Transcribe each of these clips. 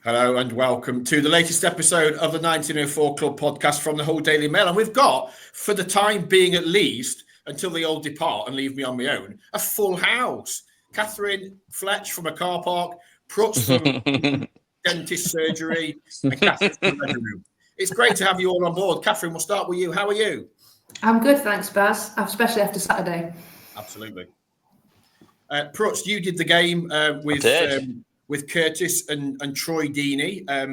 Hello and welcome to the latest episode of the 1904 Club podcast from the Hull Daily Mail. And we've got, for the time being at least, until they all depart and leave me on my own, a full house. Kathryn, Fletch from a car park, Prutts from dentist surgery, and Kathryn from the living room. It's great to have you all on board. Kathryn, we'll start with you. How are you? I'm good, thanks, Bazz, especially after Saturday. Absolutely. Prutts, you did the game with Curtis and Troy Deeney. A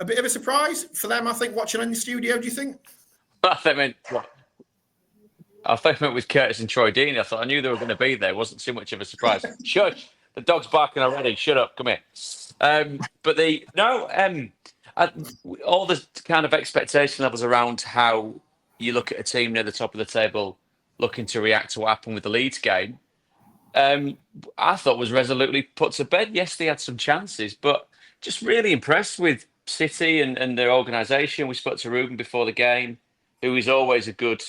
bit of a surprise for them, I think, watching in the studio, do you think? I thought it meant with Curtis and Troy Deeney. I knew they were going to be there. It wasn't too much of a surprise. Shush! The dog's barking already. Shut up. Come here. All the kind of expectation levels around how you look at a team near the top of the table looking to react to what happened with the Leeds game, I thought was resolutely put to bed. Yes, they had some chances, but just really impressed with City and their organisation. We spoke to Ruben before the game, who is always a good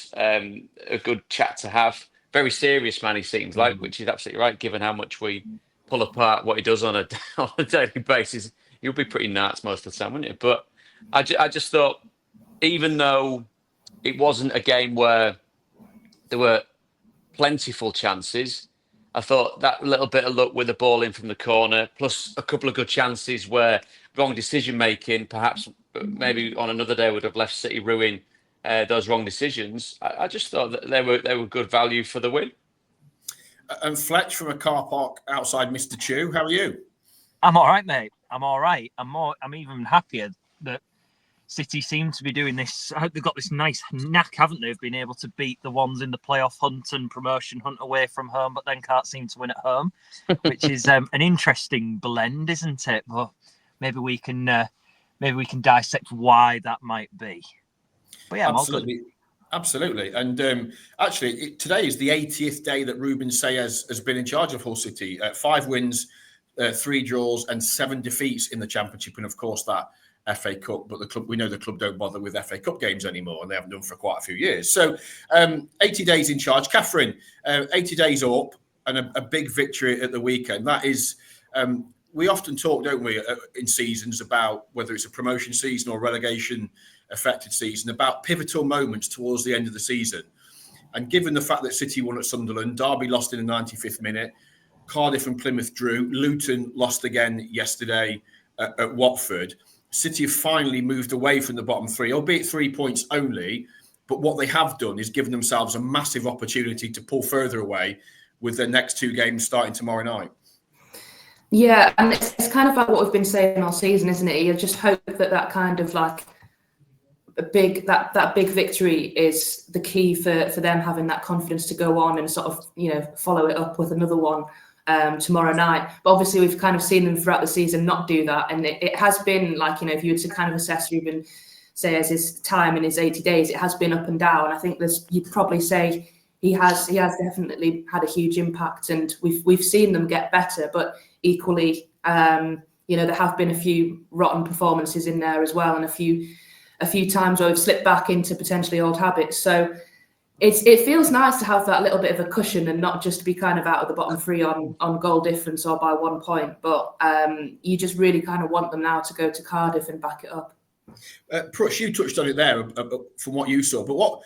chat to have. Very serious man, he seems like, which is absolutely right, given how much we pull apart what he does on a daily basis. You'll be pretty nuts most of the time, wouldn't you? But I just thought, even though it wasn't a game where there were plentiful chances, I thought that little bit of luck with the ball in from the corner, plus a couple of good chances where wrong decision making, perhaps maybe on another day would have left City ruin those wrong decisions. I just thought that they were good value for the win. And Fletch from a car park outside Mr. Chew, how are you? I'm all right, mate. I'm all right. I'm even happier that City seem to be doing this. I hope they've got this nice knack, haven't they, of being able to beat the ones in the playoff hunt and promotion hunt away from home, but then can't seem to win at home, which is an interesting blend, isn't it? But maybe we can dissect why that might be. But yeah, Absolutely. And actually, today is the 80th day that Ruben Selles has been in charge of Hull City. 5 wins, 3 draws, and 7 defeats in the Championship, and of course that FA Cup. But we know the club don't bother with FA Cup games anymore, and they haven't done for quite a few years. So 80 days in charge. Kathryn, 80 days up and a big victory at the weekend. That is, we often talk, don't we, in seasons about whether it's a promotion season or relegation affected season, about pivotal moments towards the end of the season. And given the fact that City won at Sunderland, Derby lost in the 95th minute, Cardiff and Plymouth drew, Luton lost again yesterday at Watford, City have finally moved away from the bottom 3, albeit 3 points only. But what they have done is given themselves a massive opportunity to pull further away with their next 2 games starting tomorrow night. Yeah, and it's kind of like what we've been saying all season, isn't it? You just hope that kind of like that big victory is the key for them having that confidence to go on and sort of, follow it up with another one tomorrow night. But obviously we've kind of seen them throughout the season not do that. And it has been like, if you were to kind of assess Ruben Selles his time in his 80 days, it has been up and down. I think you'd probably say he has definitely had a huge impact, and we've seen them get better, but equally, there have been a few rotten performances in there as well, and a few times where we've slipped back into potentially old habits. So it feels nice to have that little bit of a cushion and not just be kind of out of the bottom 3 on goal difference or by 1 point. But you just really kind of want them now to go to Cardiff and back it up. Prutts, you touched on it there from what you saw. But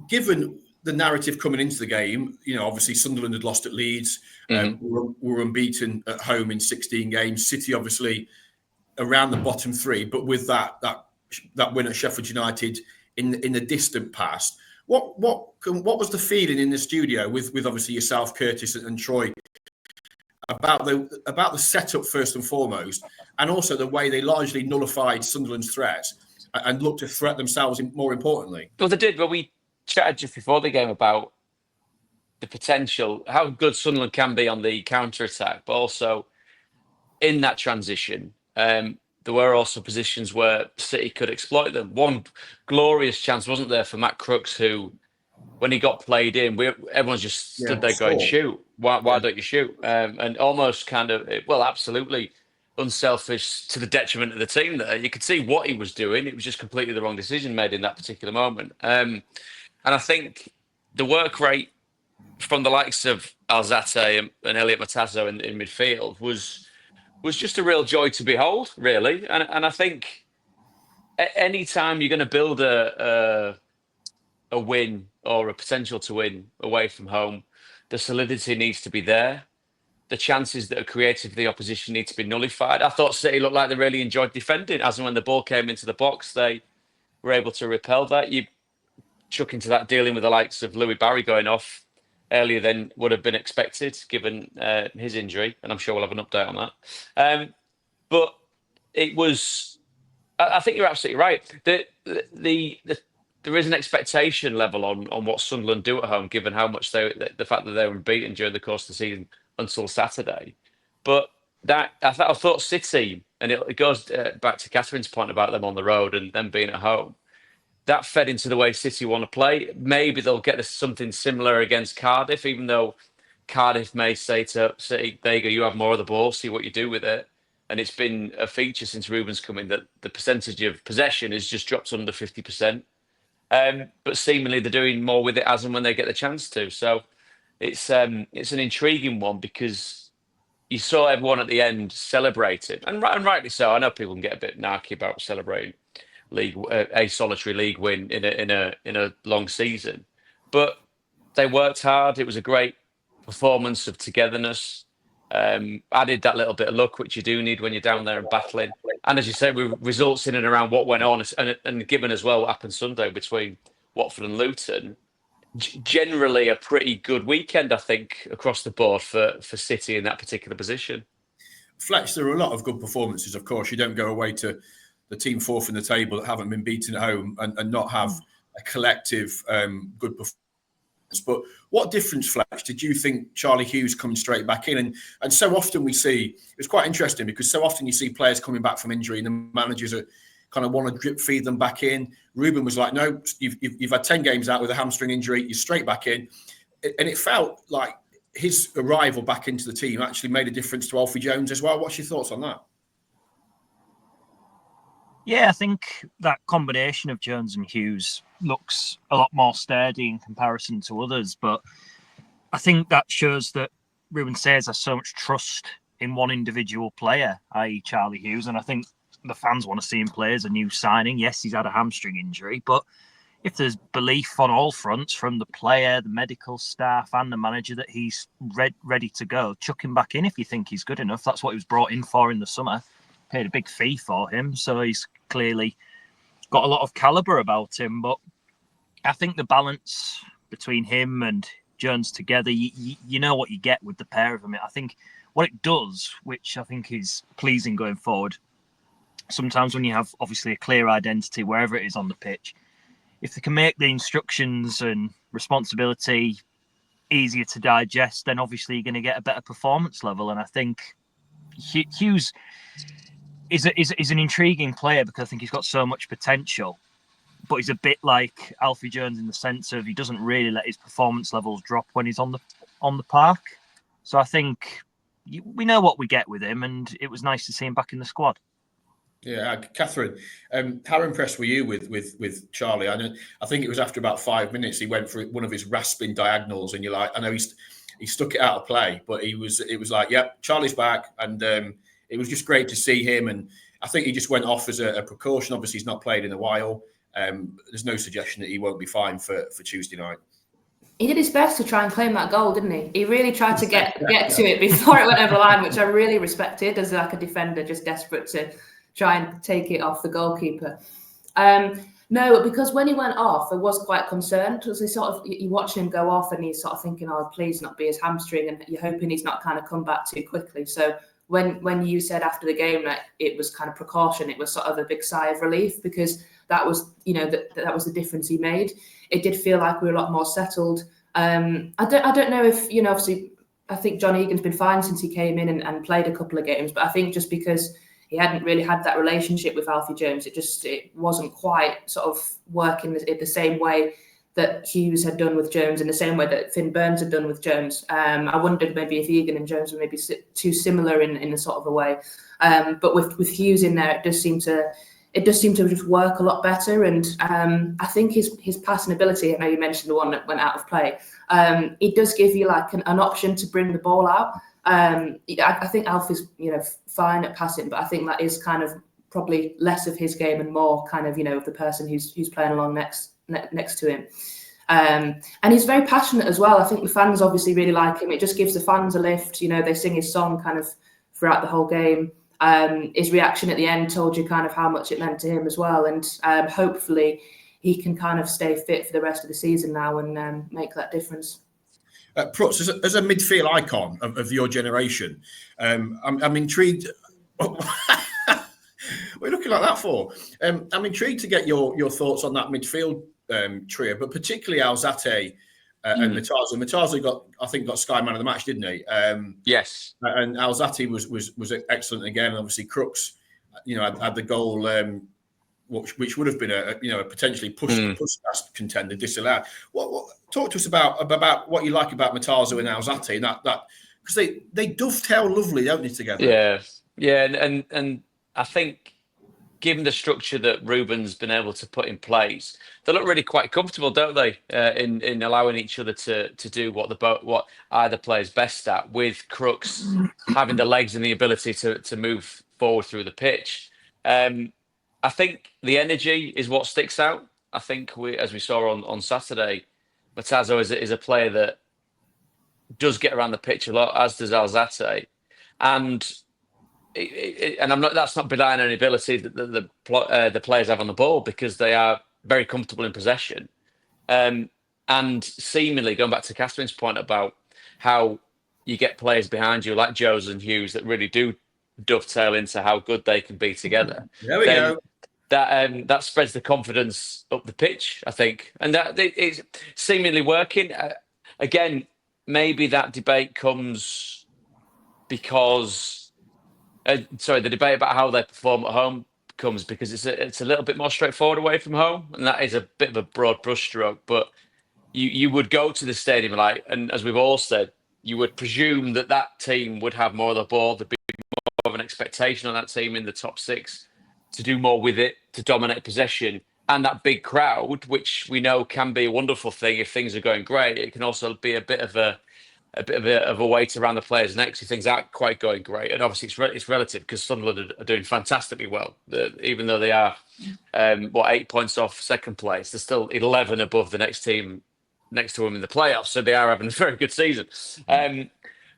given the narrative coming into the game, obviously Sunderland had lost at Leeds, were unbeaten at home in 16 games. City obviously around the bottom 3, but with that win at Sheffield United in the distant past. What was the feeling in the studio with obviously yourself, Curtis, and Troy about the setup first and foremost, and also the way they largely nullified Sunderland's threats and looked to threat themselves more importantly? Well, they did. But we chatted just before the game about the potential, how good Sunderland can be on the counter attack, but also in that transition. There were also positions where City could exploit them. One glorious chance, wasn't there, for Matt Crooks, who, when he got played in, everyone's just stood there going, shoot. Why don't you shoot? And almost kind of, absolutely unselfish to the detriment of the team there. You could see what he was doing. It was just completely the wrong decision made in that particular moment. And I think the work rate from the likes of Alzate and Elliot Matazo in midfield was was just a real joy to behold, really. And I think any time you're going to build a win or a potential to win away from home, the solidity needs to be there. The chances that are created for the opposition need to be nullified. I thought City looked like they really enjoyed defending, as and when the ball came into the box, they were able to repel that. You chuck into that dealing with the likes of Louis Barry going off earlier than would have been expected, given his injury, and I'm sure we'll have an update on that. But it was, I think you're absolutely right. There is an expectation level on what Sunderland do at home, given how much the fact that they were unbeaten during the course of the season until Saturday. But that I thought City, and it goes back to Kathryn's point about them on the road and them being at home. That fed into the way City want to play. Maybe they'll get something similar against Cardiff, even though Cardiff may say to City, there you go, you have more of the ball, see what you do with it. And it's been a feature since Ruben's come in that the percentage of possession has just dropped under 50%. But seemingly they're doing more with it as and when they get the chance to. So it's an intriguing one because you saw everyone at the end celebrating, and rightly so. I know people can get a bit narky about celebrating a solitary league win in a long season, but they worked hard. It was a great performance of togetherness. Added that little bit of luck, which you do need when you're down there and battling. And as you say, with results in and around what went on, and given as well what happened Sunday between Watford and Luton, generally a pretty good weekend, I think, across the board for City in that particular position. Fletch, there are a lot of good performances. Of course, you don't go away to the team fourth in the table that haven't been beaten at home and not have a collective good performance. But what difference, Fletch, did you think Charlie Hughes coming straight back in? And so often we see, it's quite interesting because so often you see players coming back from injury and the managers are kind of want to drip feed them back in. Ruben was like, no, you've had 10 games out with a hamstring injury, you're straight back in. And it felt like his arrival back into the team actually made a difference to Alfie Jones as well. What's your thoughts on that? Yeah, I think that combination of Jones and Hughes looks a lot more sturdy in comparison to others. But I think that shows that Ruben Selles has so much trust in one individual player, i.e. Charlie Hughes. And I think the fans want to see him play as a new signing. Yes, he's had a hamstring injury, but if there's belief on all fronts from the player, the medical staff and the manager that he's ready to go, chuck him back in if you think he's good enough. That's what he was brought in for in the summer. Paid a big fee for him, so he's clearly got a lot of calibre about him. But I think the balance between him and Jones together, you know what you get with the pair of them. I think what it does, which I think is pleasing going forward, sometimes when you have obviously a clear identity wherever it is on the pitch, if they can make the instructions and responsibility easier to digest, then obviously you're going to get a better performance level. And I think Hughes is an intriguing player because I think he's got so much potential, but he's a bit like Alfie Jones in the sense of he doesn't really let his performance levels drop when he's on the park. So I think we know what we get with him, and it was nice to see him back in the squad. Yeah, Kathryn, how impressed were you with Charlie? I think it was after about 5 minutes he went for one of his rasping diagonals, and you're like, I know he stuck it out of play, but it was like, yep, Charlie's back, and it was just great to see him. And I think he just went off as a precaution. Obviously, he's not played in a while. There's no suggestion that he won't be fine for Tuesday night. He did his best to try and claim that goal, didn't he? He really tried to get to it before it went over the line, which I really respected as like a defender, just desperate to try and take it off the goalkeeper. No, because when he went off, I was quite concerned because you watch him go off and he's sort of thinking, oh, please not be his hamstring, and you're hoping he's not kind of come back too quickly. So when you said after the game that it was kind of precaution, it was sort of a big sigh of relief because that was, that was the difference he made. It did feel like we were a lot more settled. I don't know if, obviously, I think John Egan's been fine since he came in and played a couple of games, but I think just because he hadn't really had that relationship with Alfie Jones, it wasn't quite sort of working the same way that Hughes had done with Jones, in the same way that Finn Burns had done with Jones. I wondered maybe if Egan and Jones were maybe too similar in a sort of a way. But with Hughes in there, it does seem to just work a lot better. And I think his passing ability, I know you mentioned the one that went out of play, it does give you like an option to bring the ball out. I think Alf is, fine at passing, but I think that is kind of probably less of his game and more kind of, the person who's playing along next to him. And he's very passionate as well. I think the fans obviously really like him. It just gives the fans a lift. They sing his song kind of throughout the whole game. His reaction at the end told you kind of how much it meant to him as well. And hopefully he can kind of stay fit for the rest of the season now and make that difference. Prutts, as a midfield icon of your generation, I'm intrigued. What are you looking like that for? I'm intrigued to get your thoughts on that midfield trio, but particularly Alzate and Mataza. Mataza got Sky Man of the Match, didn't he? Yes. And Alzate was excellent again. Obviously, Crooks, had the goal, which would have been a potentially push past contender disallowed. What talk to us about what you like about Mataza and Alzate and that because they dovetail lovely, don't they, together? Yeah, and I think, given the structure that Ruben's been able to put in place, they look really quite comfortable, don't they? In allowing each other to do what either player's best at, with Crooks having the legs and the ability to move forward through the pitch. I think the energy is what sticks out. I think as we saw on Saturday, Matazo is a player that does get around the pitch a lot, as does Alzate, and that's not belying any ability that the players have on the ball, because they are very comfortable in possession. And seemingly, going back to Kathryn's point about how you get players behind you like Joes and Hughes that really do dovetail into how good they can be together. There we go. That spreads the confidence up the pitch, I think, and that it's seemingly working. Again, maybe that debate comes because. The debate about how they perform at home comes because it's a little bit more straightforward away from home, and that is a bit of a broad brushstroke. But you would go to the stadium and as we've all said, you would presume that team would have more of the ball. There'd be more of an expectation on that team in the top six to do more with it, to dominate possession, and that big crowd, which we know can be a wonderful thing if things are going great. It can also be a bit of a weight around the players' necks if things aren't quite going great. And obviously it's relative, because Sunderland are doing fantastically well. Even though they are 8 points off second place, they're still 11 above the next team next to them in the playoffs. So they are having a very good season.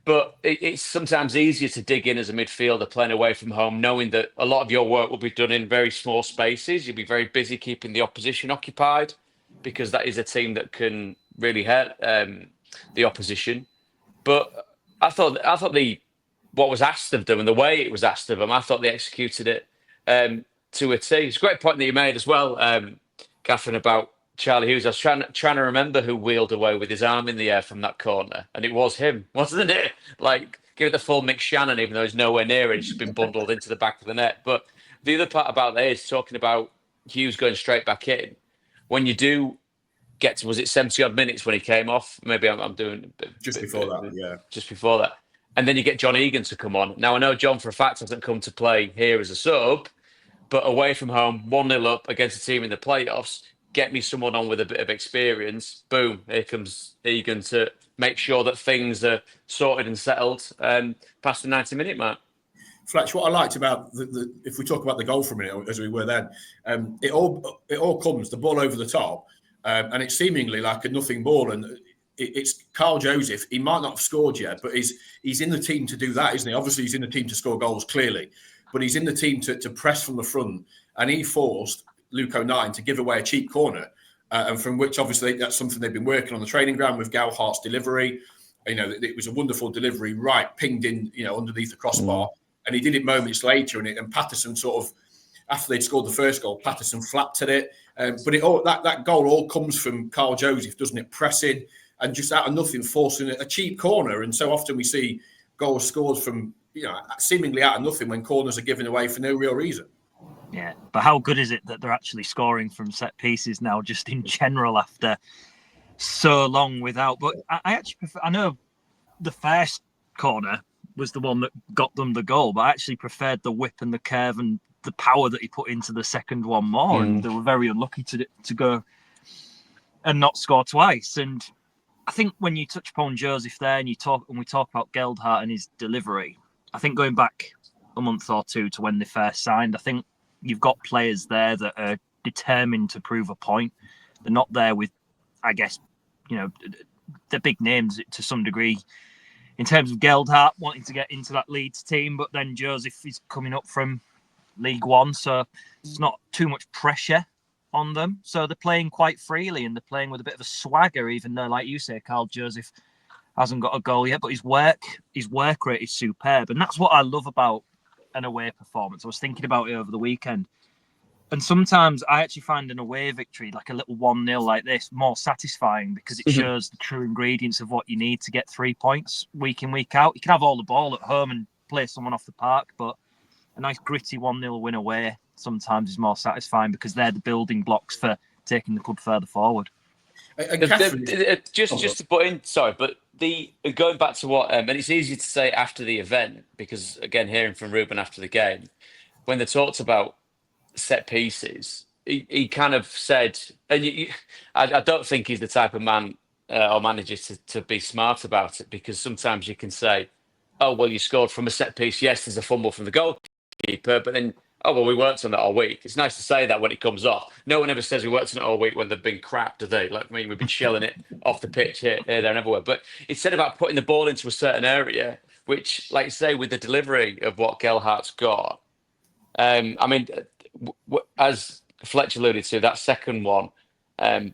But it's sometimes easier to dig in as a midfielder playing away from home, knowing that a lot of your work will be done in very small spaces. You'll be very busy keeping the opposition occupied, because that is a team that can really hurt the opposition. But I thought what was asked of them and the way it was asked of them, I thought they executed it to a T. It's a great point that you made as well, Kathryn, about Charlie Hughes. I was trying to remember who wheeled away with his arm in the air from that corner, and it was him, wasn't it? Give it the full Mick Shannon, even though he's nowhere near it. He's just been bundled into the back of the net. But the other part about that is talking about Hughes going straight back in. When you do get to, was it 70 odd minutes when he came off? Maybe I'm doing just before that. And then you get John Egan to come on. Now I know John for a fact hasn't come to play here as a sub, but away from home, 1-0 up against a team in the playoffs, get me someone on with a bit of experience. Boom, here comes Egan to make sure that things are sorted and settled past the 90-minute mark. Fletch, what I liked about if we talk about the goal for a minute, as we were then, it all comes, the ball over the top, and it's seemingly like a nothing ball, and it's Carl Joseph. He might not have scored yet, but he's in the team to do that, isn't he? Obviously, he's in the team to score goals, clearly, but he's in the team to press from the front, and he forced Luke O'Nien to give away a cheap corner, and from which obviously that's something they've been working on the training ground with Gowhart's delivery. It was a wonderful delivery, right, pinged in, underneath the crossbar, and he did it moments later, and Patterson sort of, after they'd scored the first goal, Patterson flapped at it, but that goal all comes from Carl Joseph, doesn't it? Pressing and just out of nothing forcing a cheap corner, and so often we see goals scored from seemingly out of nothing when corners are given away for no real reason. Yeah, but how good is it that they're actually scoring from set pieces now, just in general, after so long without? But I actually prefer, I know the first corner was the one that got them the goal, but I actually preferred the whip and the curve and the power that he put into the second one more, and they were very unlucky to go and not score twice. And I think when you touch upon Joseph there, and we talk about Geldhart and his delivery, I think going back a month or two to when they first signed, I think you've got players there that are determined to prove a point. They're not there with, I guess, the big names to some degree in terms of Geldhart wanting to get into that Leeds team, but then Joseph is coming up from League One, so it's not too much pressure on them. So they're playing quite freely and they're playing with a bit of a swagger, even though, like you say, Carl, Joseph hasn't got a goal yet, but his work rate is superb. And that's what I love about an away performance. I was thinking about it over the weekend. And sometimes I actually find an away victory, like a little 1-0 like this, more satisfying because it shows the true ingredients of what you need to get 3 points week in, week out. You can have all the ball at home and play someone off the park, but a nice gritty 1-0 win away sometimes is more satisfying because they're the building blocks for taking the club further forward. Just to put in, sorry, but going back to what, and it's easy to say after the event because, again, hearing from Ruben after the game, when they talked about set pieces, he kind of said, and I don't think he's the type of man or manager to be smart about it, because sometimes you can say, oh, well, you scored from a set piece. Yes, there's a fumble from the goalkeeper, but then, oh, well, we worked on that all week. It's nice to say that when it comes off. No one ever says we worked on it all week when they've been crap, do they? Like, I mean, we've been shelling it off the pitch here, there, and everywhere. But it said about putting the ball into a certain area, which, like you say, with the delivery of what Geldhart's got, I mean, as Fletch alluded to, that second one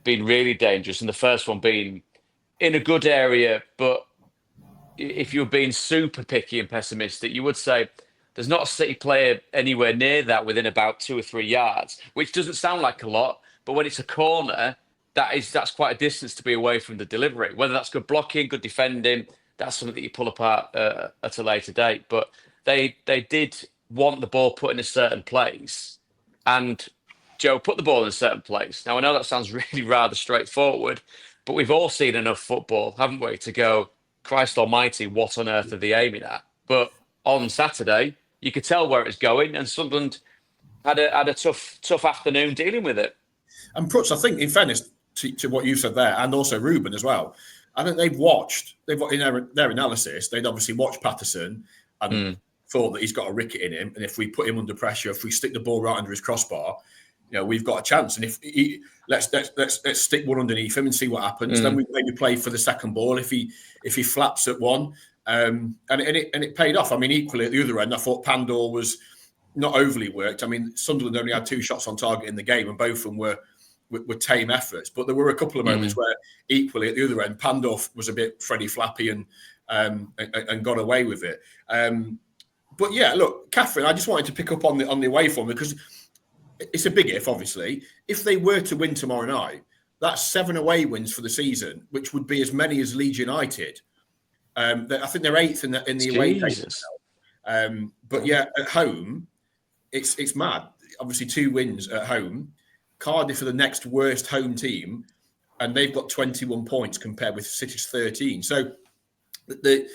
being really dangerous and the first one being in a good area, but if you're being super picky and pessimistic, you would say there's not a City player anywhere near that within about 2 or 3 yards, which doesn't sound like a lot, but when it's a corner, that's quite a distance to be away from the delivery. Whether that's good blocking, good defending, that's something that you pull apart at a later date. But they did want the ball put in a certain place, and Joe put the ball in a certain place. Now, I know that sounds really rather straightforward, but we've all seen enough football, haven't we, to go, Christ almighty, what on earth are they aiming at? But on Saturday, you could tell where it's going, and Sunderland had a tough afternoon dealing with it. And Prutts, I think, in fairness to what you said there, and also Ruben as well, I think they've in their analysis, they'd obviously watched Patterson and thought that he's got a ricket in him, and if we put him under pressure, if we stick the ball right under his crossbar, we've got a chance. And if let's stick one underneath him and see what happens. Then we maybe play for the second ball if he flaps at one. And it paid off. I mean, equally at the other end, I thought Pandor was not overly worked. I mean, Sunderland only had 2 shots on target in the game, and both of them were tame efforts. But there were a couple of moments where, equally at the other end, Pandor was a bit Freddie Flappy and got away with it. But yeah, look, Kathryn, I just wanted to pick up on the away form, because it's a big if, obviously. If they were to win tomorrow night, that's 7 away wins for the season, which would be as many as Leeds United. I think they're 8th in the away table. But yeah, at home, it's mad. Obviously, 2 wins at home. Cardiff are the next worst home team, and they've got 21 points compared with City's 13. So the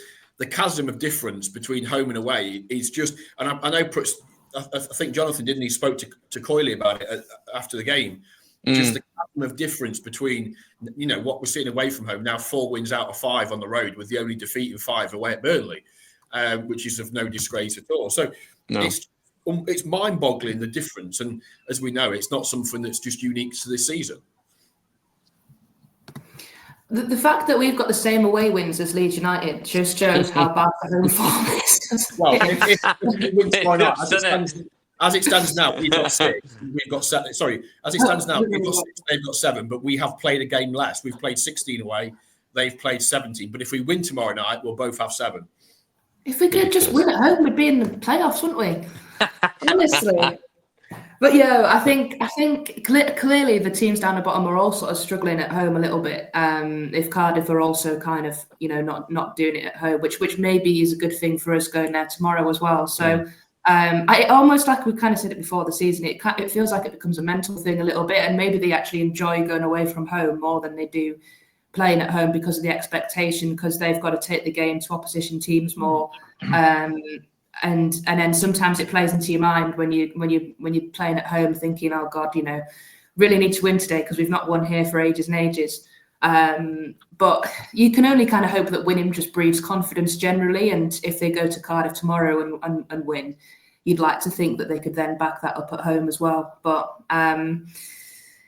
chasm of difference between home and away is just, and I know I think Jonathan, didn't he, spoke to Coyley about it after the game. Just the chasm of difference between, what we're seeing away from home now, 4 wins out of 5 on the road, with the only defeat in 5 away at Burnley, which is of no disgrace at all. So it's mind-boggling, the difference. And as we know, it's not something that's just unique to this season. The fact that we've got the same away wins as Leeds United just shows how bad the home form is. Well, if wins tomorrow night, as it stands now, we've got 6. We've got 7. Sorry, as it stands now, we've got 6. They've got 7. But we have played a game less. We've played 16 away. They've played 17. But if we win tomorrow night, we'll both have 7. If we could just win at home, we'd be in the playoffs, wouldn't we? Honestly. But yeah, I think clearly the teams down the bottom are all sort of struggling at home a little bit. If Cardiff are also kind of not doing it at home, which maybe is a good thing for us going there tomorrow as well. So I almost, like we kind of said it before the season, it feels like it becomes a mental thing a little bit, and maybe they actually enjoy going away from home more than they do playing at home because of the expectation, because they've got to take the game to opposition teams more. And then sometimes it plays into your mind when you're playing at home, thinking, oh God, really need to win today because we've not won here for ages and ages. But you can only kind of hope that winning just breeds confidence generally. And if they go to Cardiff tomorrow and win, you'd like to think that they could then back that up at home as well. But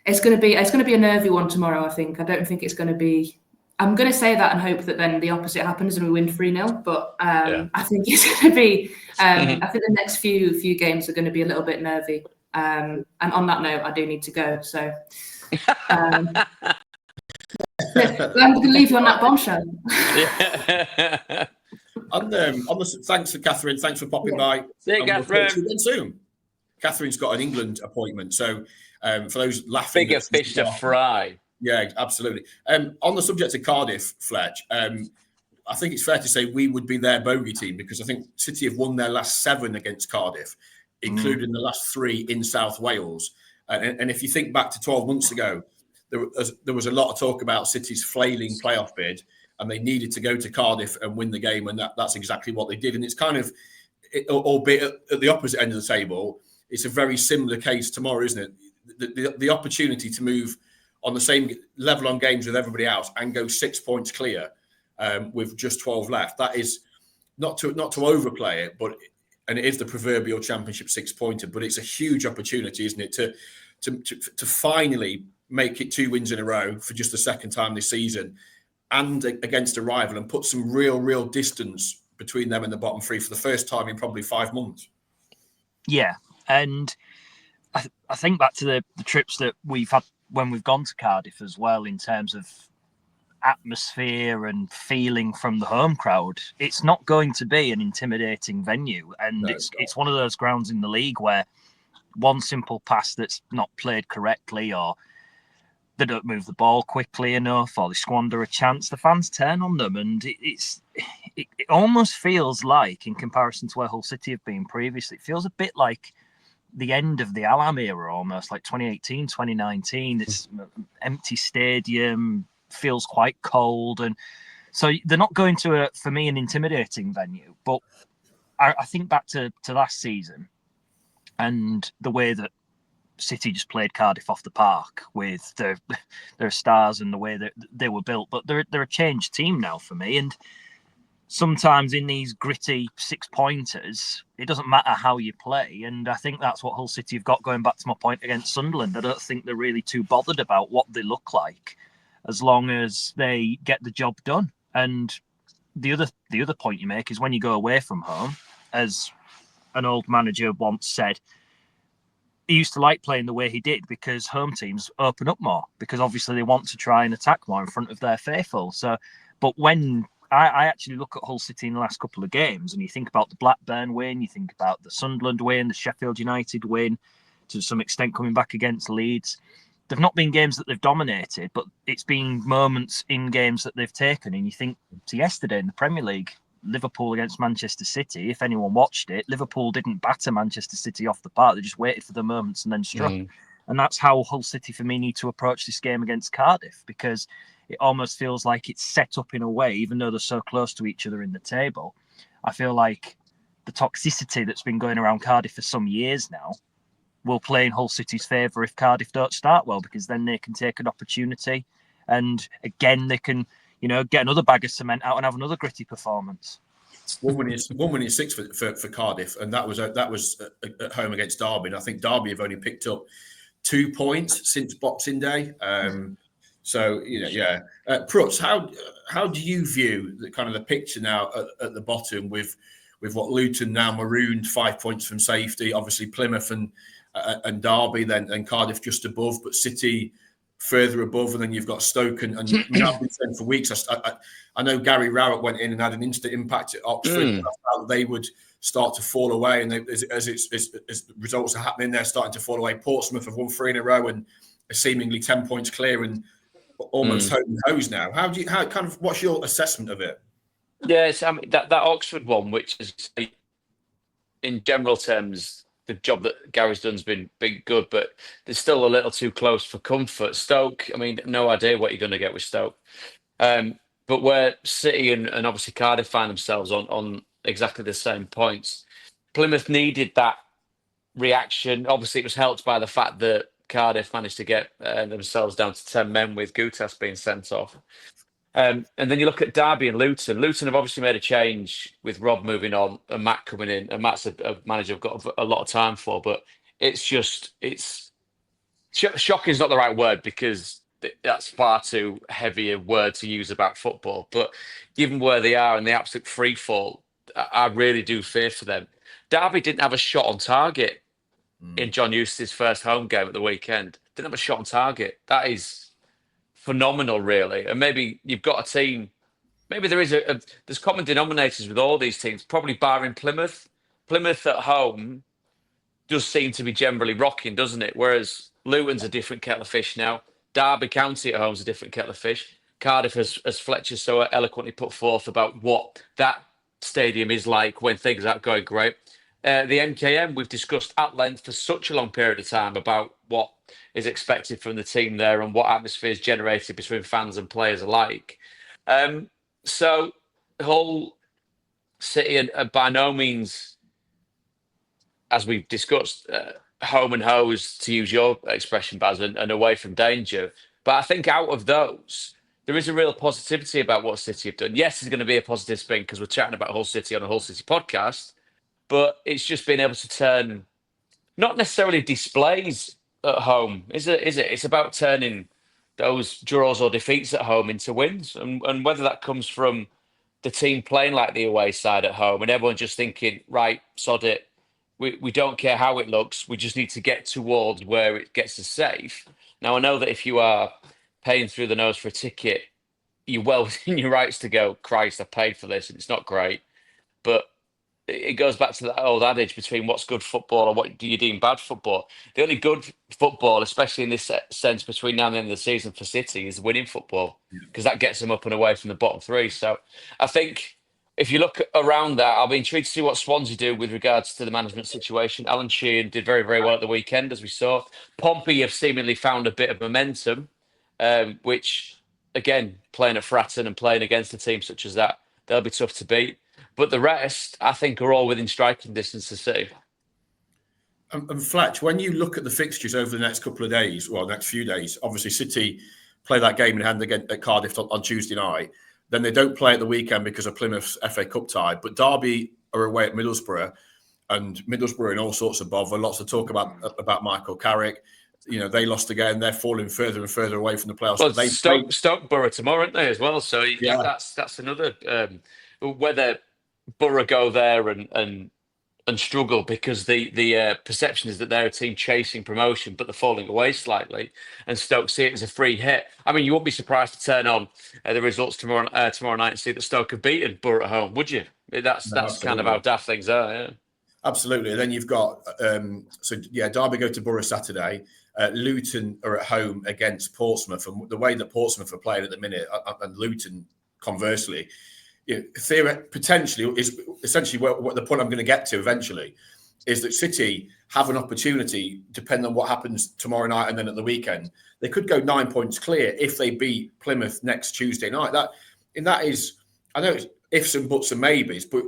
it's going to be a nervy one tomorrow, I think. I don't think it's going to be. I'm going to say that and hope that then the opposite happens and we win 3-0. But I think it's going to be. I think the next few games are going to be a little bit nervy. And on that note, I do need to go. So I'm going to leave you on that bombshell. Thanks for Kathryn. Thanks for popping by. See you, Kathryn. We'll again soon. Kathryn's got an England appointment, so for those laughing, bigger fish to fry. Yeah, absolutely. On the subject of Cardiff, Fletch, I think it's fair to say we would be their bogey team because I think City have won their last 7 against Cardiff, including the last 3 in South Wales. And if you think back to 12 months ago, there was a lot of talk about City's flailing playoff bid, and they needed to go to Cardiff and win the game, and that's exactly what they did. And it's kind of, albeit at the opposite end of the table, it's a very similar case tomorrow, isn't it? The opportunity to move on the same level on games with everybody else and go 6 points clear with just 12 left. That is not to overplay it, and it is the proverbial championship 6-pointer, but it's a huge opportunity, isn't it, to finally make it 2 wins in a row for just the second time this season and against a rival and put some real distance between them and the bottom 3 for the first time in probably 5 months. Yeah, and I think back to the trips that we've had when we've gone to Cardiff as well in terms of atmosphere and feeling from the home crowd. It's not going to be an intimidating venue, and it's one of those grounds in the league where one simple pass that's not played correctly, or they don't move the ball quickly enough, or they squander a chance, the fans turn on them. And it almost feels like, in comparison to where Hull City have been previously, it feels a bit like the end of the Alam era, almost like 2018, 2019. It's empty stadium, feels quite cold. And so they're not going to, for me, an intimidating venue. But I think back to last season and the way that City just played Cardiff off the park with their stars and the way that they were built. But they're a changed team now for me. And sometimes in these gritty 6-pointers, it doesn't matter how you play. And I think that's what Hull City have got, going back to my point against Sunderland. I don't think they're really too bothered about what they look like as long as they get the job done. And the other point you make is when you go away from home, as an old manager once said, he used to like playing the way he did because home teams open up more, because obviously they want to try and attack more in front of their faithful. So, but when I actually look at Hull City in the last couple of games and you think about the Blackburn win, you think about the Sunderland win, the Sheffield United win, to some extent coming back against Leeds, they've not been games that they've dominated, but it's been moments in games that they've taken. And you think to yesterday in the Premier League, Liverpool against Manchester City, if anyone watched it, Liverpool didn't batter Manchester City off the park. They just waited for the moments and then struck. And that's how Hull City, for me, need to approach this game against Cardiff, because it almost feels like it's set up in a way, even though they're so close to each other in the table. I feel like the toxicity that's been going around Cardiff for some years now will play in Hull City's favour if Cardiff don't start well, because then they can take an opportunity and again they can, get another bag of cement out and have another gritty performance. One win is 6 for Cardiff, and that was at home against Derby. And I think Derby have only picked up 2 points since Boxing Day. Prutts, how do you view the picture now at the bottom with what Luton now marooned 5 points from safety? Obviously Plymouth and Derby, and Cardiff just above, but City further above, and then you've got Stoke and I've been saying for weeks. I know Gary Rowett went in and had an instant impact at Oxford. They would start to fall away, and as results are happening, they're starting to fall away. Portsmouth have won 3 in a row and are seemingly 10 points clear and almost home and hose now. What's your assessment of it? Yes, I mean that Oxford one, which is in general terms, the job that Gary's done's been good, but they're still a little too close for comfort. Stoke, I mean, no idea what you're going to get with Stoke. But where City and obviously Cardiff find themselves on exactly the same points, Plymouth needed that reaction. Obviously, it was helped by the fact that Cardiff managed to get themselves down to 10 men with Gutas being sent off. And then you look at Derby and Luton. Luton have obviously made a change with Rob moving on and Matt coming in. And Matt's a manager I've got a lot of time for. But it's shocking is not the right word, because that's far too heavy a word to use about football. But given where they are and the absolute free fall, I really do fear for them. Derby didn't have a shot on target in John Eustace's first home game at the weekend. Didn't have a shot on target. That is phenomenal, really. And maybe you've got a team. Maybe there's common denominators with all these teams, probably barring Plymouth. Plymouth at home does seem to be generally rocking, doesn't it? Whereas Luton's a different kettle of fish now. Derby County at home is a different kettle of fish. Cardiff, as Fletcher so eloquently put forth about what that stadium is like when things aren't going great. The MKM, we've discussed at length for such a long period of time about what is expected from the team there and what atmosphere is generated between fans and players alike. So Hull City are by no means, as we've discussed, home and hose, to use your expression, Bazz, and away from danger. But I think out of those, there is a real positivity about what City have done. Yes, there's going to be a positive spin because we're chatting about Hull City on a Hull City podcast, but it's just been able to turn, not necessarily displays at home, is it? It's about turning those draws or defeats at home into wins. And whether that comes from the team playing like the away side at home and everyone just thinking, right, sod it, we don't care how it looks, we just need to get towards where it gets us safe. Now, I know that if you are paying through the nose for a ticket, you're well within your rights to go, Christ, I paid for this and it's not great. But it goes back to that old adage between what's good football and what do you deem bad football. The only good football, especially in this sense between now and the end of the season for City, is winning football, because that gets them up and away from the bottom three. So I think if you look around that, I'll be intrigued to see what Swansea do with regards to the management situation. Alan Sheehan did very, very well at the weekend, as we saw. Pompey have seemingly found a bit of momentum, which, again, playing at Fratton and playing against a team such as that, they'll be tough to beat. But the rest, I think, are all within striking distance to City. And Fletch, when you look at the fixtures over the next couple of days, well, next few days, obviously City play that game in hand again at Cardiff on Tuesday night. Then they don't play at the weekend because of Plymouth's FA Cup tie. But Derby are away at Middlesbrough, and Middlesbrough in all sorts of bother. Lots of talk about Michael Carrick. You know, they lost again. They're falling further and further away from the playoffs. Well, Stoke Borough tomorrow, aren't they, as well? So yeah, that's another whether Borough go there and struggle because the perception is that they're a team chasing promotion, but they're falling away slightly, and Stoke see it as a free hit. I mean, you wouldn't be surprised to turn on the results tomorrow night and see that Stoke have beaten Borough at home, would you? That's kind of how daft things are. Yeah, absolutely. And then you've got Derby go to Borough Saturday. Luton are at home against Portsmouth, and the way that Portsmouth are playing at the minute, and Luton conversely. Potentially is essentially what the point I'm going to get to eventually is that City have an opportunity, depending on what happens tomorrow night and then at the weekend. They could go 9 points clear if they beat Plymouth next Tuesday night. That is, I know it's ifs and buts and maybes, but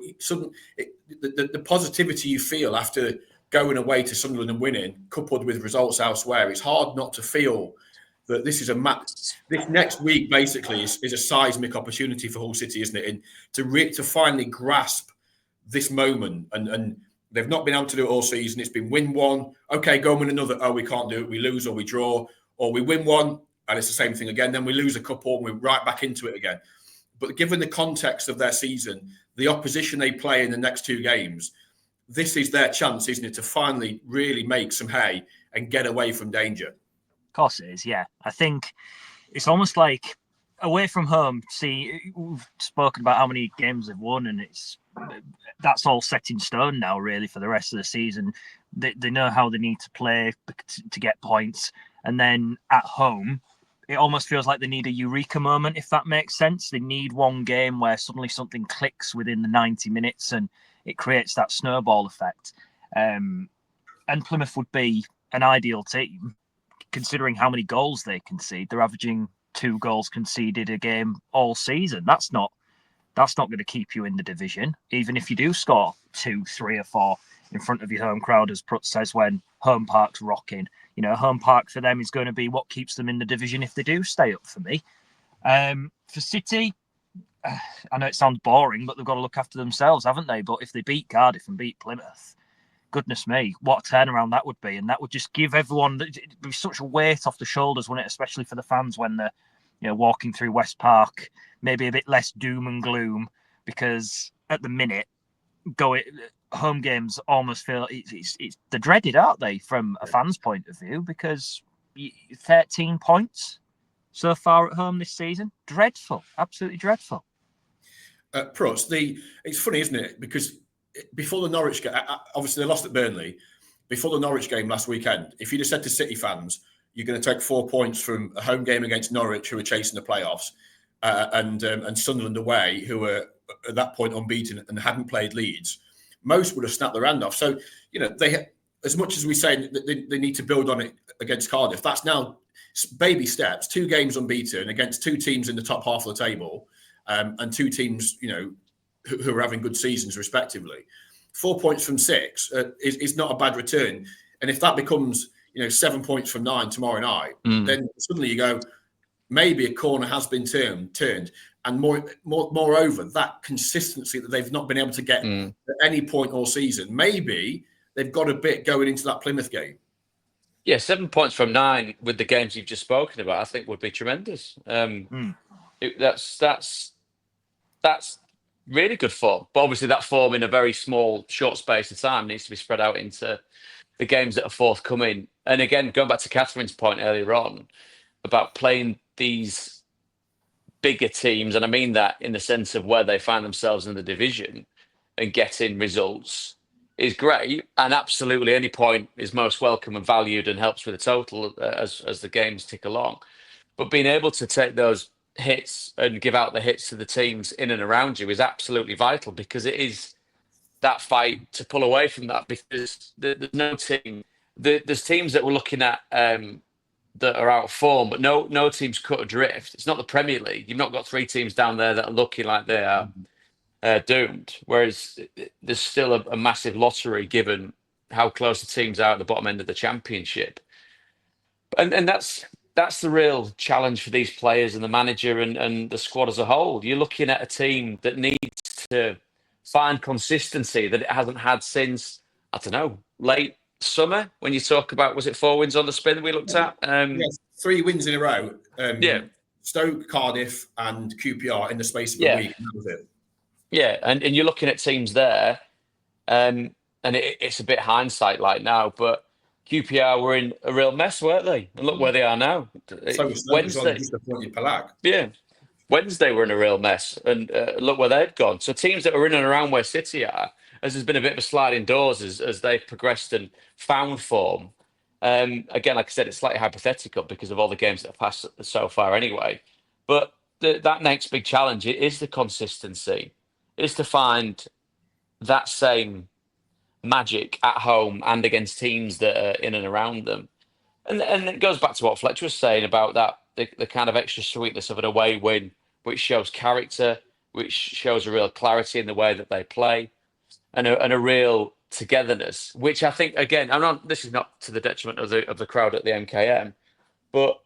the positivity you feel after going away to Sunderland and winning, coupled with results elsewhere, it's hard not to feel that this is this next week basically is a seismic opportunity for Hull City, isn't it? And to finally grasp this moment, and they've not been able to do it all season. It's been win one, okay, go and win another. Oh, we can't do it. We lose or we draw, or we win one, and it's the same thing again. Then we lose a couple, and we're right back into it again. But given the context of their season, the opposition they play in the next two games, this is their chance, isn't it, to finally really make some hay and get away from danger. Of course it is, yeah. I think it's almost like away from home. See, we've spoken about how many games they've won, and that's all set in stone now, really, for the rest of the season. They know how they need to play to get points. And then at home, it almost feels like they need a eureka moment, if that makes sense. They need one game where suddenly something clicks within the 90 minutes and it creates that snowball effect. And Plymouth would be an ideal team, considering how many goals they concede. They're averaging 2 goals conceded a game all season. That's not going to keep you in the division, even if you do score 2, 3 or 4 in front of your home crowd, as Prutts says, when home park's rocking. Home park for them is going to be what keeps them in the division if they do stay up, for me. For City, I know it sounds boring, but they've got to look after themselves, haven't they? But if they beat Cardiff and beat Plymouth, goodness me, what a turnaround that would be. And that would just give everyone, it'd be such a weight off the shoulders, wouldn't it? Especially for the fans when they're walking through West Park, maybe a bit less doom and gloom, because at the minute, home games almost feel they're dreaded, aren't they, from a fan's point of view? Because 13 points so far at home this season, dreadful, absolutely dreadful. Prutts, it's funny, isn't it? Because before the Norwich game, obviously they lost at Burnley. Before the Norwich game last weekend, if you'd have said to City fans, you're going to take 4 points from a home game against Norwich, who are chasing the playoffs, and Sunderland away, who were at that point unbeaten and hadn't played Leeds, most would have snapped their hand off. So, they, as much as we say that they need to build on it against Cardiff, that's now baby steps. 2 games unbeaten against 2 teams in the top half of the table, and 2 teams, who are having good seasons respectively. 4 points from 6 is not a bad return. And if that becomes, 7 points from 9 tomorrow night, then suddenly you go, maybe a corner has been turned. And moreover, that consistency that they've not been able to get at any point all season, maybe they've got a bit going into that Plymouth game. Yeah, 7 points from 9 with the games you've just spoken about, I think would be tremendous. That's really good form. But obviously that form in a very small, short space of time needs to be spread out into the games that are forthcoming. And again, going back to Kathryn's point earlier on about playing these bigger teams, and I mean that in the sense of where they find themselves in the division and getting results is great. And absolutely any point is most welcome and valued and helps with the total as the games tick along. But being able to take those hits and give out the hits to the teams in and around you is absolutely vital, because it is that fight to pull away from that, because there's no team. There's teams that we're looking at that are out of form, but no team's cut adrift. It's not the Premier League. You've not got 3 teams down there that are looking like they are doomed, whereas there's still a massive lottery given how close the teams are at the bottom end of the Championship. And that's the real challenge for these players and the manager and the squad as a whole. You're looking at a team that needs to find consistency that it hasn't had since, I don't know, late summer. When you talk about, was it 4 wins on the spin that we looked at? Yes, 3 wins in a row. Yeah. Stoke, Cardiff and QPR in the space of a week. And that was it. Yeah, and you're looking at teams there, and it's a bit hindsight like now, but QPR were in a real mess, weren't they? And look where they are now. So Wednesday, Wednesday were in a real mess, and look where they've gone. So teams that are in and around where City are, as there's been a bit of a sliding doors as they've progressed and found form. Again, like I said, it's slightly hypothetical because of all the games that have passed so far anyway. But that next big challenge is the consistency, is to find that same magic at home and against teams that are in and around them. And it goes back to what Fletch was saying about that, the kind of extra sweetness of an away win, which shows character, which shows a real clarity in the way that they play, and a real togetherness, which I think, again, this is not to the detriment of the crowd at the MKM, but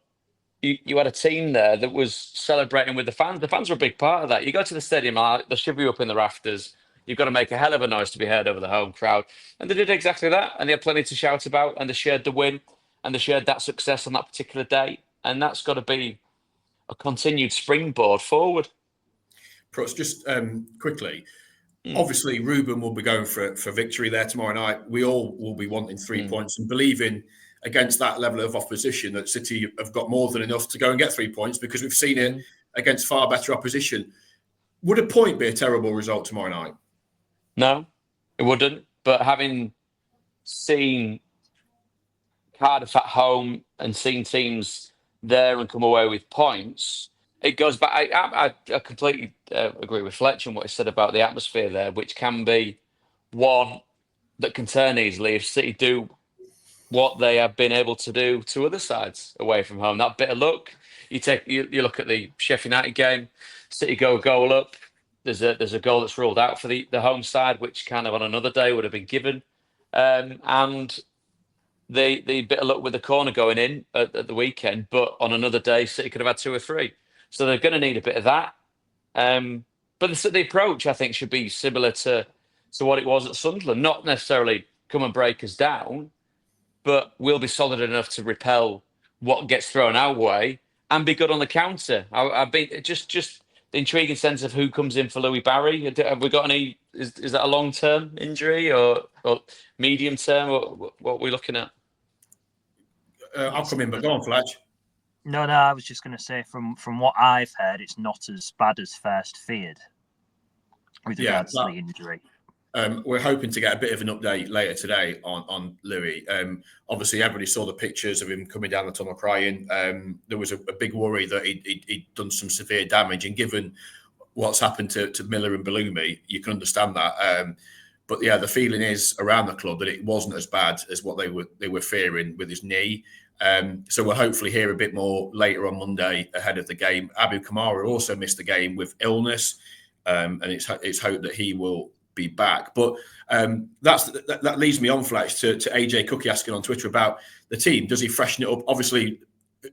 you had a team there that was celebrating with the fans. The fans were a big part of that. You go to the stadium, they'll shiver you up in the rafters. You've got to make a hell of a noise to be heard over the home crowd. And they did exactly that. And they had plenty to shout about. And they shared the win. And they shared that success on that particular day. And that's got to be a continued springboard forward. Prutts, just quickly, obviously Ruben will be going for victory there tomorrow night. We all will be wanting 3 points and believing against that level of opposition that City have got more than enough to go and get 3 points, because we've seen it against far better opposition. Would a point be a terrible result tomorrow night? No, it wouldn't. But having seen Cardiff at home and seen teams there and come away with points, it goes back. I completely agree with Fletch and what he said about the atmosphere there, which can be one that can turn easily if City do what they have been able to do to other sides away from home. That bit of luck. You look at the Sheffield United game. City go a goal up. There's a goal that's ruled out for the home side, which kind of on another day would have been given. And the bit of luck with the corner going in at the weekend, but on another day, City could have had 2 or 3. So they're going to need a bit of that. But the approach, I think, should be similar to what it was at Sunderland. Not necessarily come and break us down, but we'll be solid enough to repel what gets thrown our way and be good on the counter. I've been just the intriguing sense of who comes in for Louis Barry. Have we got any? Is that a long-term injury or medium term? What are we looking at? I'll come in, but go on, Fletch. No, I was just going to say from what I've heard, it's not as bad as first feared with regards to the injury. We're hoping to get a bit of an update later today on Louis. Obviously, everybody saw the pictures of him coming down the tunnel crying. There was a big worry that he'd done some severe damage, and given what's happened to Miller and Bellumi, you can understand that. But yeah, the feeling is around the club that it wasn't as bad as what they were fearing with his knee. So we'll hopefully hear a bit more later on Monday ahead of the game. Abu Kamara also missed the game with illness, and it's hoped that he will be back. But that leads me on, Fletch, to AJ Cookie asking on Twitter about the team. Does he freshen it up? Obviously,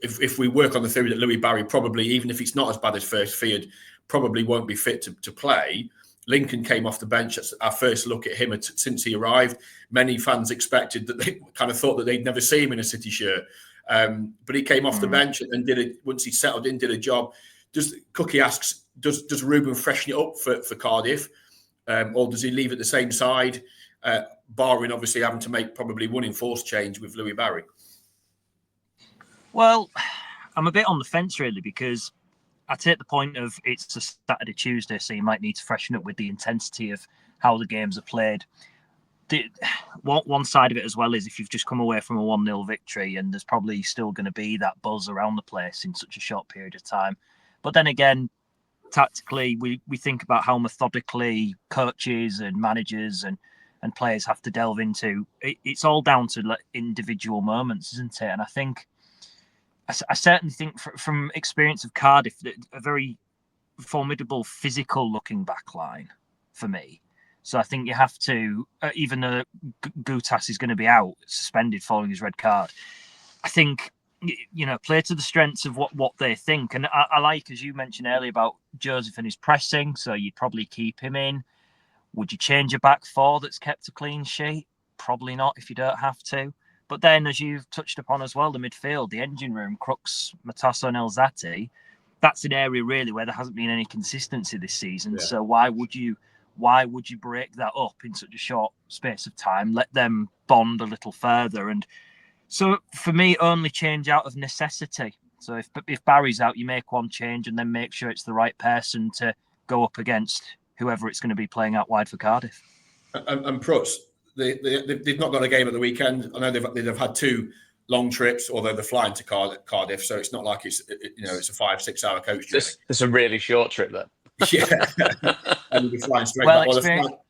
if we work on the theory that Louis Barry probably, even if it's not as bad as first feared, probably won't be fit to play. Lincoln came off the bench. That's our first look at him since he arrived. Many fans expected that they kind of thought that they'd never see him in a City shirt. But he came off the bench and did it. Once he settled in, did a job. Cookie asks, does Ruben freshen it up for Cardiff? Or does he leave it the same side, barring obviously having to make probably one enforced change with Louis Barry? Well, I'm a bit on the fence really, because I take the point of it's a Saturday, Tuesday, so you might need to freshen up with the intensity of how the games are played. One side of it as well is if you've just come away from a 1-0 victory and there's probably still going to be that buzz around the place in such a short period of time. But then again, tactically, we think about how methodically coaches and managers and players have to delve into. It's all down to individual moments, isn't it? And I certainly think from experience of Cardiff, a very formidable physical looking back line for me. So I think you have to, even though Gutas is going to be out, suspended following his red card, I think, play to the strengths of what they think. And I like, as you mentioned earlier, about Joseph and his pressing. So you'd probably keep him in. Would you change a back four that's kept a clean sheet? Probably not if you don't have to. But then, as you've touched upon as well, the midfield, the engine room, Crooks, Matasso and Elzati, that's an area really where there hasn't been any consistency this season. Yeah. So why would you break that up in such a short space of time? Let them bond a little further. And so for me, only change out of necessity. So if Barry's out, you make one change and then make sure it's the right person to go up against whoever it's going to be playing out wide for Cardiff. And Prutts, they've not got a game at the weekend. I know they've had 2 long trips, although they're flying to Cardiff, so it's not like it's a 5-6 hour coach journey. It's a really short trip then. Yeah, and they'll be flying straight back. Well,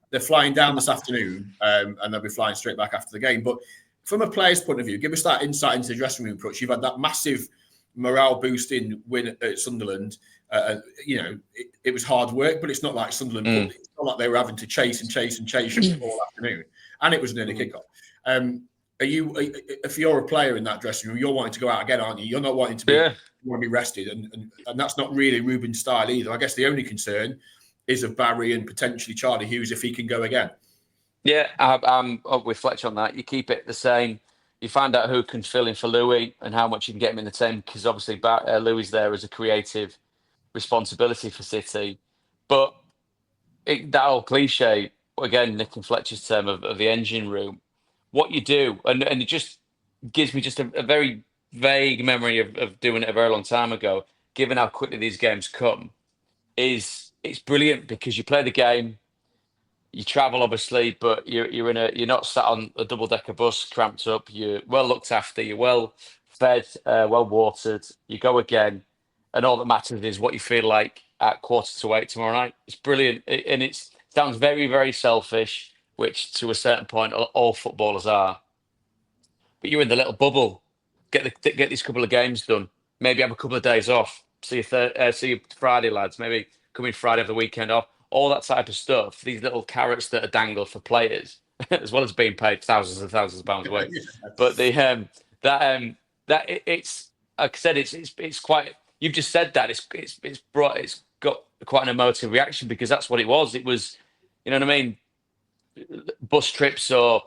they're flying down this afternoon, and they'll be flying straight back after the game. But from a player's point of view, give us that insight into the dressing room, Prutts. You've had that massive morale boosting win at Sunderland. It was hard work, but it's not like Sunderland. It's not like they were having to chase all afternoon, and it was an early kickoff. If you're a player in that dressing room, you're wanting to go out again, aren't you? You're not wanting to be, you want to be rested, and that's not really Ruben's style either. I guess the only concern is of Barry and potentially Charlie Hughes if he can go again. Yeah, I'm up with Fletch on that. You keep it the same. You find out who can fill in for Louis and how much you can get him in the team, because obviously Louis there as a creative responsibility for City. But that old cliche, again, Nick and Fletcher's term of the engine room, what you do, and it just gives me just a very vague memory of doing it a very long time ago, given how quickly these games come, it's brilliant because you play the game, you travel obviously, but you're not sat on a double-decker bus cramped up, you're well looked after, you're well fed, well watered, you go again, and all that matters is what you feel like at 7:45 tomorrow night. It's brilliant, and it sounds very, very selfish, which to a certain point all footballers are. But you're in the little bubble. Get these couple of games done. Maybe have a couple of days off. See you Friday, lads. Maybe come in Friday, have the weekend off. All that type of stuff. These little carrots that are dangled for players. as well as being paid thousands and thousands of pounds a week. But it's like I said, it's quite. You've just said that it's got quite an emotive reaction because that's what it was. It was, you know what I mean, bus trips or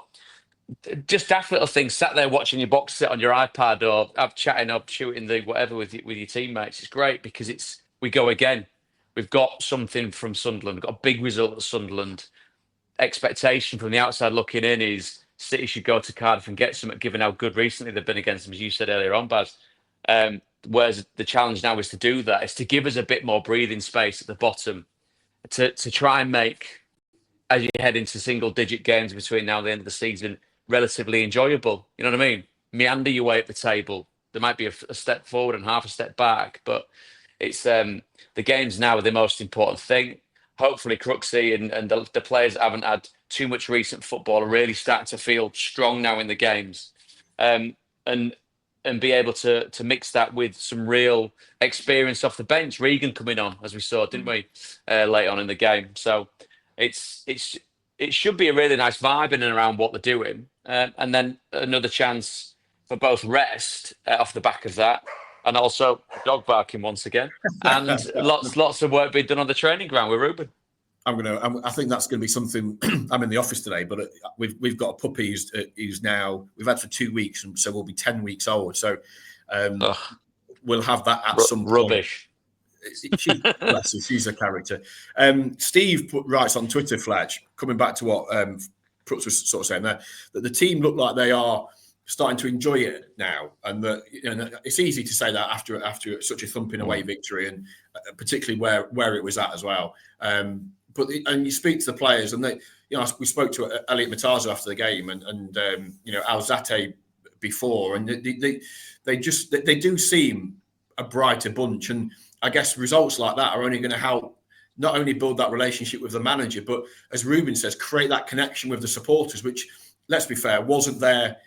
just daft little things. Sat there watching your box set on your iPad or chatting or shooting the whatever with your teammates. It's great because we go again. We've got something from Sunderland. We've got a big result at Sunderland. Expectation from the outside looking in is City should go to Cardiff and get something, given how good recently they've been against them, as you said earlier on, Bazz. Whereas the challenge now is to do that, is to give us a bit more breathing space at the bottom to try and make, as you head into single-digit games between now and the end of the season, relatively enjoyable. You know what I mean? Meander your way up the table. There might be a step forward and half a step back, but it's the games now are the most important thing. Hopefully, Crooksy and the players that haven't had too much recent football are really starting to feel strong now in the games, and be able to mix that with some real experience off the bench. Regan coming on, as we saw, didn't we, late on in the game? So it should be a really nice vibe in and around what they're doing, and then another chance for both rest off the back of that. And also dog barking once again, and lots of work being done on the training ground with Ruben. I think that's going to be something. I'm in the office today, but we've got a puppy who's now we've had for 2 weeks, and so we'll be 10 weeks old. So we'll have that at some point. Rubbish. She's a character. Steve writes on Twitter, Fletch, coming back to what Prutts was sort of saying there, that the team look like they are starting to enjoy it now, and that it's easy to say that after such a thumping away victory, and particularly where it was at as well. But you speak to the players, and they, we spoke to Elliot Mataza after the game, and Alzate before, and they do seem a brighter bunch, and I guess results like that are only going to help not only build that relationship with the manager, but as Ruben says, create that connection with the supporters, which, let's be fair, wasn't there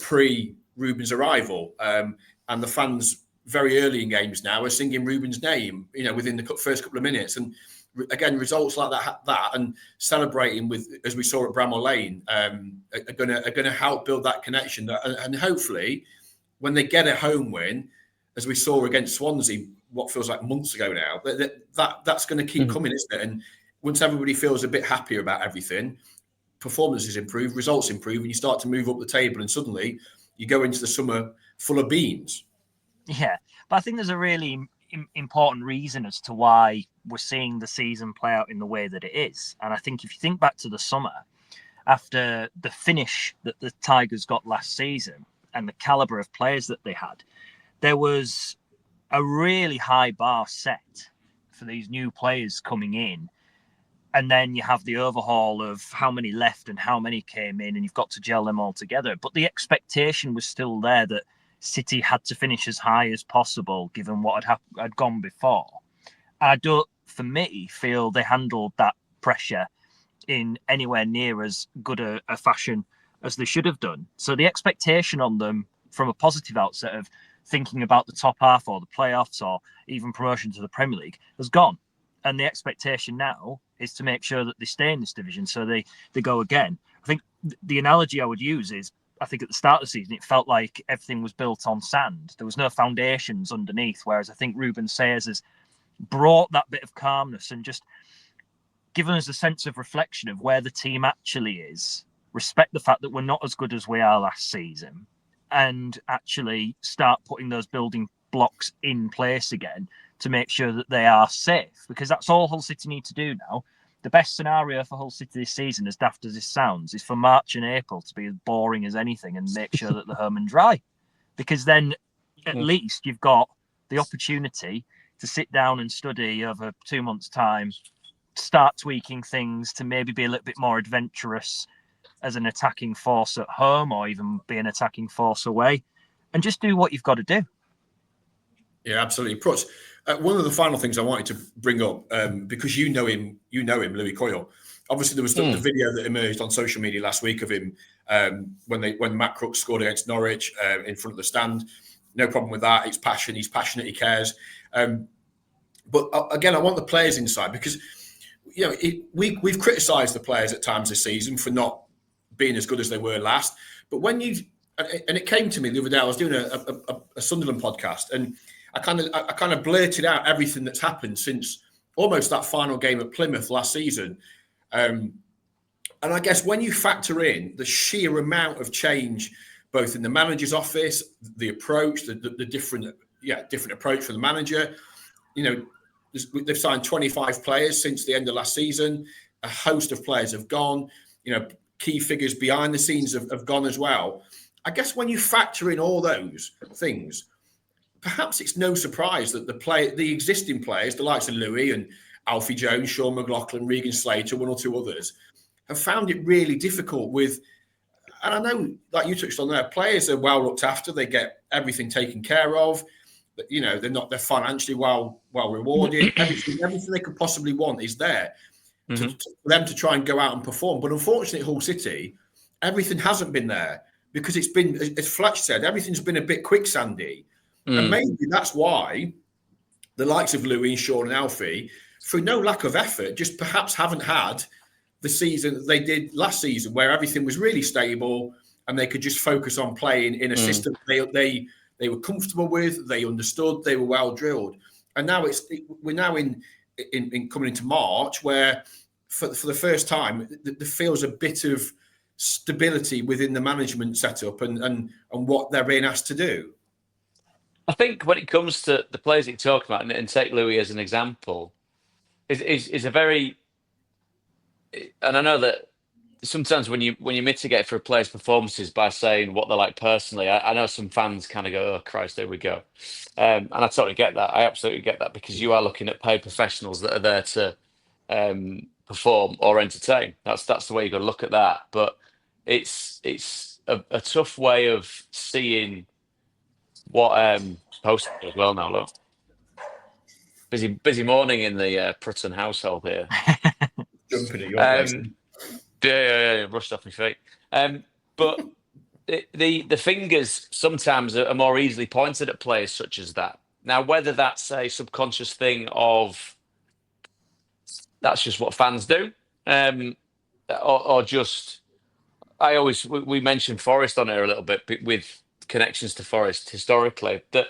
pre Ruben's arrival, and the fans very early in games now are singing Ruben's name, within the first couple of minutes. And again, results like that and celebrating with, as we saw at Bramall Lane, are going to help build that connection. And hopefully, when they get a home win, as we saw against Swansea, what feels like months ago now, that's going to keep coming, isn't it? And once everybody feels a bit happier about everything, performances improve, results improve, and you start to move up the table, and suddenly you go into the summer full of beans. Yeah, but I think there's a really important reason as to why we're seeing the season play out in the way that it is. And I think if you think back to the summer, after the finish that the Tigers got last season and the calibre of players that they had, there was a really high bar set for these new players coming in. And then you have the overhaul of how many left and how many came in, and you've got to gel them all together. But the expectation was still there that City had to finish as high as possible, given what had gone before. I don't, for me, feel they handled that pressure in anywhere near as good a fashion as they should have done. So the expectation on them from a positive outset of thinking about the top half or the playoffs or even promotion to the Premier League has gone. And the expectation now is to make sure that they stay in this division, so they go again. I think the analogy I would use is, I think at the start of the season, it felt like everything was built on sand. There was no foundations underneath, whereas I think Ruben Selles has brought that bit of calmness and just given us a sense of reflection of where the team actually is, respect the fact that we're not as good as we are last season, and actually start putting those building blocks in place again to make sure that they are safe, because that's all Hull City need to do now. The best scenario for Hull City this season, as daft as this sounds, is for March and April to be as boring as anything and make sure that they're home and dry, because then at least you've got the opportunity to sit down and study over 2 months' time, start tweaking things to maybe be a little bit more adventurous as an attacking force at home or even be an attacking force away, and just do what you've got to do. Yeah, absolutely. Prutts, one of the final things I wanted to bring up, because you know him, Louis Coyle. Obviously, there was the video that emerged on social media last week of him when Matt Crooks scored against Norwich in front of the stand. No problem with that. It's passion. He's passionate. He cares. But again, I want the players inside, because we've criticised the players at times this season for not being as good as they were last. But when and it came to me the other day, I was doing a Sunderland podcast, and I kind of blurted out everything that's happened since almost that final game at Plymouth last season. And I guess when you factor in the sheer amount of change, both in the manager's office, the approach, the different approach for the manager, they've signed 25 players since the end of last season. A host of players have gone. Key figures behind the scenes have gone as well. I guess when you factor in all those things, perhaps it's no surprise that the existing players, the likes of Louis and Alfie Jones, Sean McLaughlin, Regan Slater, one or two others, have found it really difficult with. And I know, like you touched on there, players are well looked after. They get everything taken care of. They're financially well rewarded. Everything they could possibly want is there for them to try and go out and perform. But unfortunately, at Hull City, everything hasn't been there because it's been, as Fletch said, everything's been a bit quicksandy. And maybe that's why the likes of Louis, Sean and Alfie, through no lack of effort, just perhaps haven't had the season that they did last season, where everything was really stable and they could just focus on playing in a system they were comfortable with, they understood, they were well drilled. And now we're now in coming into March, where for the first time there feels a bit of stability within the management setup and what they're being asked to do. I think when it comes to the players that you talk about, and take Louis as an example, is a very, and I know that sometimes when you mitigate for a player's performances by saying what they're like personally, I know some fans kind of go, "Oh Christ, there we go," and I totally get that. I absolutely get that, because you are looking at paid professionals that are there to perform or entertain. That's the way you got to look at that. But it's a tough way of seeing what posted as well now. Look, busy morning in the Prutts household here. Jumping at your place. Yeah, rushed off my feet. But the fingers sometimes are more easily pointed at players such as that. Now, whether that's a subconscious thing of that's just what fans do, or just we mentioned Forest on here a little bit with connections to Forest historically. That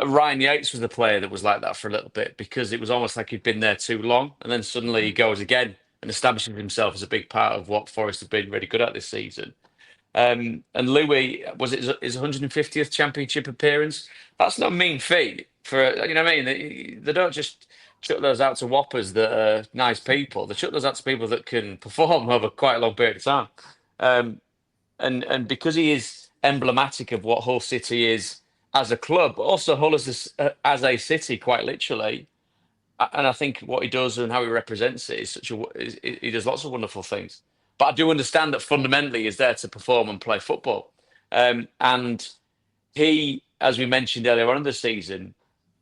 Ryan Yates was the player that was like that for a little bit, because it was almost like he'd been there too long, and then suddenly he goes again and establishes himself as a big part of what Forest have been really good at this season. And Louis, was it his 150th Championship appearance? That's no mean feat for, what I mean? They don't just chuck those out to whoppers that are nice people. They chuck those out to people that can perform over quite a long period of time. And because he is emblematic of what Hull City is as a club, but also Hull as a city, quite literally. And I think what he does and how he represents it is he does lots of wonderful things. But I do understand that fundamentally he's there to perform and play football. And he, as we mentioned earlier on in the season,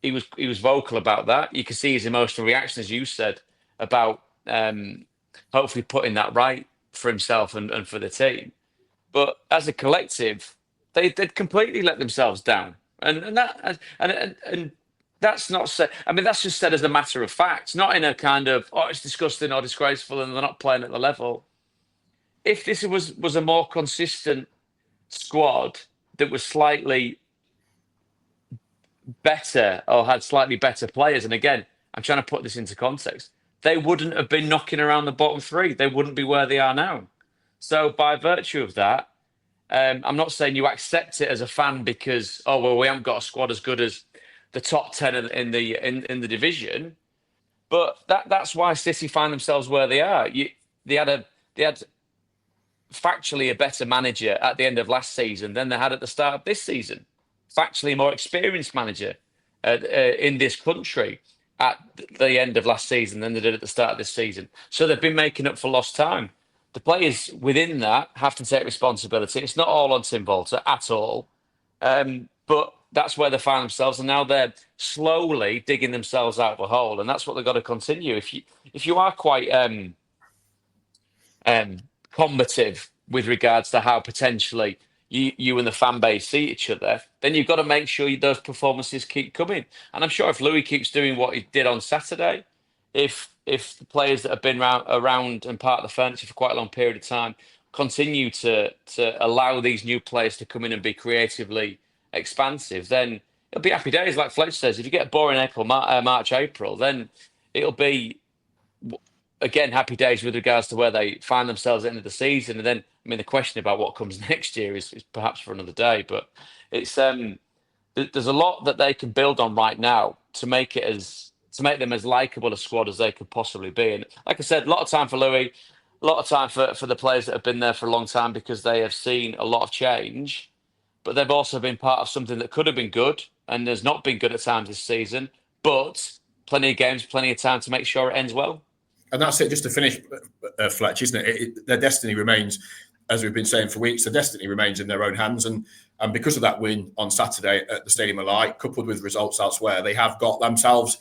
he was vocal about that. You can see his emotional reaction, as you said, about hopefully putting that right for himself and for the team. But as a collective, they'd completely let themselves down, and that's not said. I mean, that's just said as a matter of fact, not in a kind of it's disgusting or disgraceful and they're not playing at the level. If this was a more consistent squad that was slightly better or had slightly better players, and again, I'm trying to put this into context, they wouldn't have been knocking around the bottom three. They wouldn't be where they are now. So by virtue of that, I'm not saying you accept it as a fan because, we haven't got a squad as good as the top 10 in the division, but that's why City find themselves where they are. They had factually a better manager at the end of last season than they had at the start of this season. Factually, a more experienced manager in this country at the end of last season than they did at the start of this season. So they've been making up for lost time. The players within that have to take responsibility. It's not all on Tim Bolter at all, but that's where they find themselves, and now they're slowly digging themselves out of a hole, and that's what they've got to continue. If you are quite combative with regards to how potentially you and the fan base see each other, then you've got to make sure those performances keep coming. And I'm sure if Louis keeps doing what he did on Saturday, if the players that have been around and part of the furniture for quite a long period of time continue to allow these new players to come in and be creatively expansive, then it'll be happy days. Like Fletch says, if you get a boring March, April, then it'll be again happy days with regards to where they find themselves at the end of the season. And then, I mean, the question about what comes next year is perhaps for another day. But it's there's a lot that they can build on right now to make them as likable a squad as they could possibly be. And like I said, a lot of time for Louis, a lot of time for the players that have been there for a long time, because they have seen a lot of change, but they've also been part of something that could have been good and has not been good at times this season, but plenty of games, plenty of time to make sure it ends well. And that's it, just to finish, Fletch, isn't it? Their destiny remains, as we've been saying for weeks, their destiny remains in their own hands. And because of that win on Saturday at the Stadium of Light, coupled with results elsewhere, they have got themselves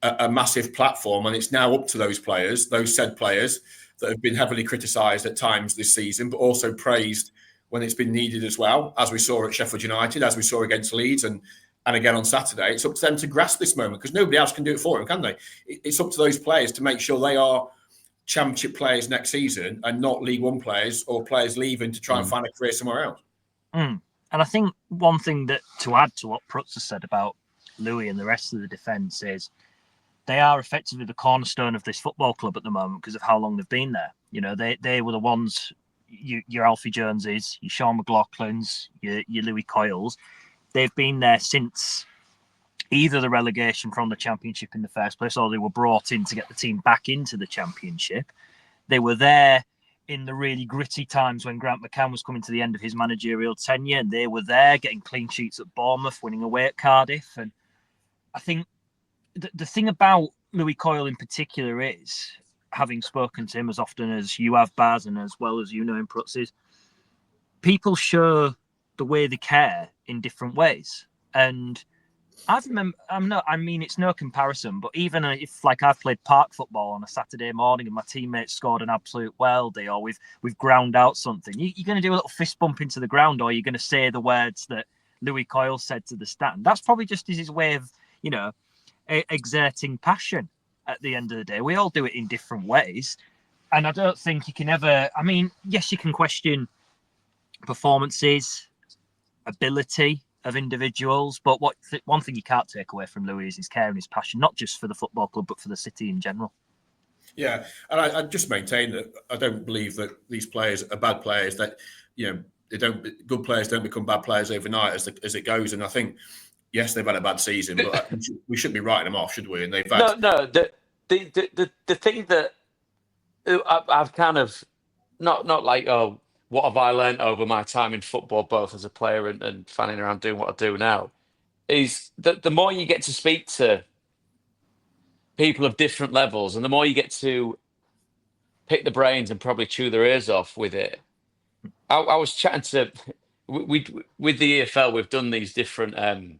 a massive platform. And it's now up to those players, those said players that have been heavily criticised at times this season, but also praised when it's been needed as well, as we saw at Sheffield United, as we saw against Leeds, and again on Saturday. It's up to them to grasp this moment, because nobody else can do it for them, can they? It's up to those players to make sure they are Championship players next season and not League One players or players leaving to try and find a career somewhere else. And I think one thing that, to add to what Prutts has said about Louis and the rest of the defence, is they are effectively the cornerstone of this football club at the moment because of how long they've been there. You know, they were the ones, your Alfie Joneses, your Sean McLaughlin's, your Louis Coyles. They've been there since either the relegation from the Championship in the first place, or they were brought in to get the team back into the Championship. They were there in the really gritty times when Grant McCann was coming to the end of his managerial tenure, and they were there getting clean sheets at Bournemouth, winning away at Cardiff. And I think the thing about Louis Coyle in particular is, having spoken to him as often as you have, Bazz, and as well as you know him, Prutts, is people show the way they care in different ways. And I mean, it's no comparison, but even if, like, I've played park football on a Saturday morning and my teammates scored an absolute worldie, or we've ground out something, you're going to do a little fist bump into the ground, or you're going to say the words that Louis Coyle said to the stand. That's probably just his way of, you know, exerting passion at the end of the day. We all do it in different ways. And I don't think you can ever, I mean, yes, you can question performances, ability of individuals, but one thing you can't take away from Louis is his care and his passion, not just for the football club, but for the city in general. Yeah, and I just maintain that I don't believe that these players are bad players. That, you know, good players don't become bad players overnight as it goes. And I think, yes, they've had a bad season, but we shouldn't be writing them off, should we? And they've had... No. The thing that I've kind of not like, oh, what have I learned over my time in football, both as a player and fanning around doing what I do now, is that the more you get to speak to people of different levels, and the more you get to pick the brains and probably chew their ears off with it. I was chatting to with the EFL. We've done these different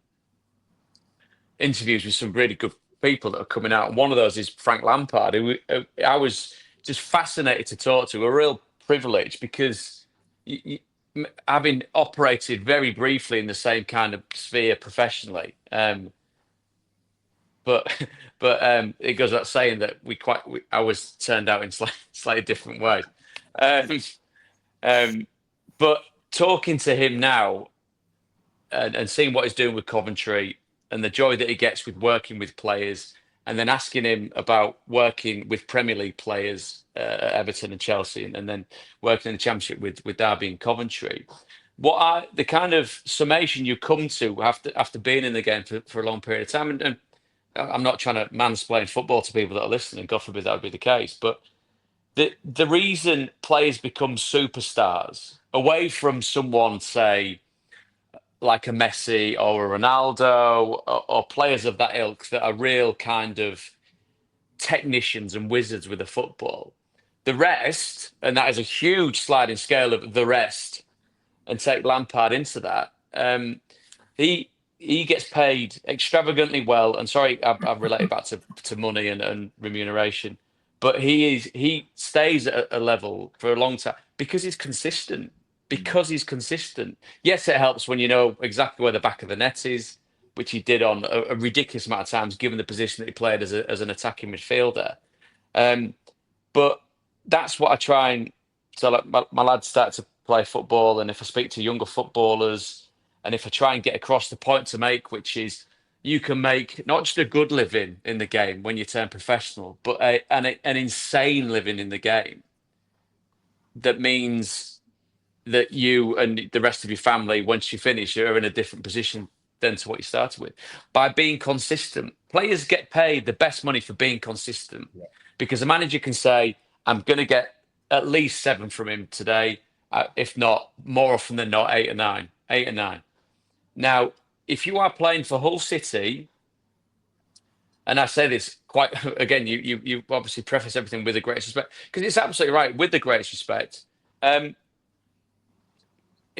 interviews with some really good people that are coming out. And one of those is Frank Lampard, who I was just fascinated to talk to. A real privilege, because having operated very briefly in the same kind of sphere professionally, but it goes without saying that I was turned out in slightly different ways. But talking to him now and seeing what he's doing with Coventry and the joy that he gets with working with players, and then asking him about working with Premier League players at Everton and Chelsea, and then working in the Championship with Derby and Coventry. The kind of summation you come to after being in the game for a long period of time, and I'm not trying to mansplain football to people that are listening, God forbid that would be the case, but the reason players become superstars, away from someone, say, like a Messi or a Ronaldo, or players of that ilk that are real kind of technicians and wizards with a football. The rest, and that is a huge sliding scale of the rest, and take Lampard into that, he gets paid extravagantly well. And sorry, I've related back to money and remuneration, but he stays at a level for a long time because he's consistent. Yes, it helps when you know exactly where the back of the net is, which he did on a ridiculous amount of times, given the position that he played as an attacking midfielder. But that's what I try and So like my lads start to play football, and if I speak to younger footballers, and if I try and get across the point to make, which is you can make not just a good living in the game when you turn professional, but an insane living in the game. That means that you and the rest of your family, once you finish, are in a different position than to what you started with. By being consistent, players get paid the best money for being consistent, because a manager can say, I'm going to get at least 7 from him today, if not more often than not, 8 or 9. 8 or 9. Now, if you are playing for Hull City, and I say this quite again, you obviously preface everything with the greatest respect, because it's absolutely right, with the greatest respect. If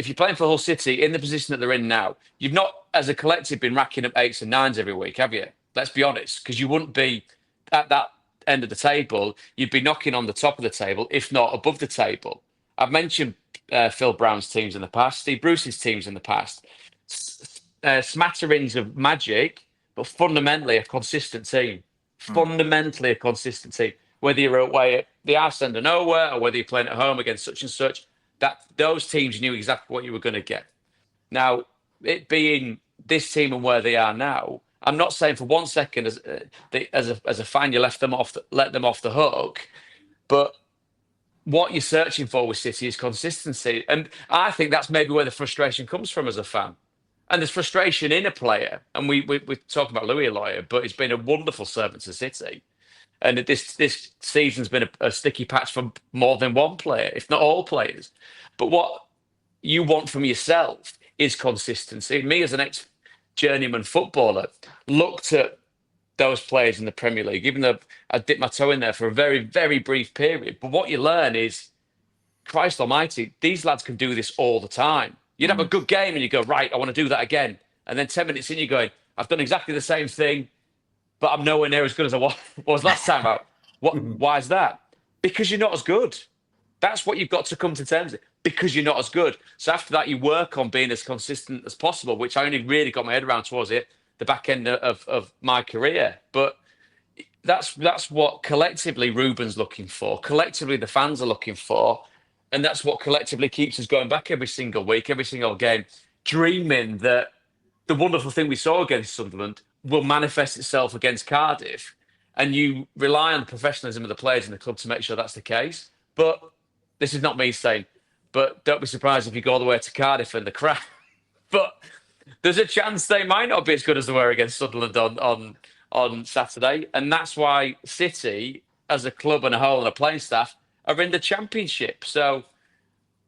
you're playing for Hull City in the position that they're in now, you've not, as a collective, been racking up 8s and 9s every week, have you? Let's be honest, because you wouldn't be at that end of the table. You'd be knocking on the top of the table, if not above the table. I've mentioned Phil Brown's teams in the past, Steve Bruce's teams in the past. Smatterings of magic, but fundamentally a consistent team. Fundamentally a consistent team. Whether you're away at the arse end of nowhere, or whether you're playing at home against such and such, that those teams knew exactly what you were going to get. Now, it being this team and where they are now, I'm not saying for 1 second as a fan you let them off the hook, but what you're searching for with City is consistency, and I think that's maybe where the frustration comes from as a fan. And there's frustration in a player, and we're talking about Louis a lawyer, but he's been a wonderful servant to City. And this season's been a sticky patch for more than one player, if not all players. But what you want from yourself is consistency. Me, as an ex-journeyman footballer, looked at those players in the Premier League, even though I dipped my toe in there for a very, very brief period. But what you learn is, Christ almighty, these lads can do this all the time. You'd have a good game and you go, right, I want to do that again. And then 10 minutes in, you're going, I've done exactly the same thing, but I'm nowhere near as good as I was last time out. Why is that? Because you're not as good. That's what you've got to come to terms with, because you're not as good. So after that, you work on being as consistent as possible, which I only really got my head around towards the back end of my career. But that's what collectively Ruben's looking for. Collectively, the fans are looking for. And that's what collectively keeps us going back every single week, every single game, dreaming that the wonderful thing we saw against Sunderland will manifest itself against Cardiff. And you rely on the professionalism of the players in the club to make sure that's the case. But this is not me saying, but don't be surprised if you go all the way to Cardiff and the crowd. But there's a chance they might not be as good as they were against Sunderland on Saturday. And that's why City, as a club and a whole and a playing staff, are in the Championship. So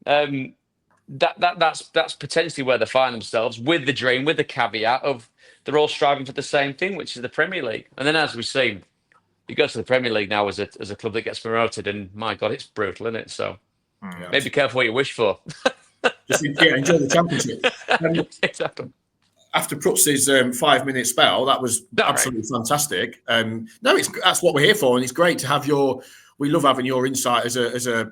that's potentially where they find themselves, with the dream, with the caveat of they're all striving for the same thing, which is the Premier League. And then, as we've seen, you go to the Premier League now as a club that gets promoted, and my God, it's brutal, isn't it? So maybe be careful what you wish for. Just enjoy the Championship. Exactly. After Prutts' 5-minute spell, that was absolutely fantastic. That's what we're here for, and it's great to have we love having your insight as a.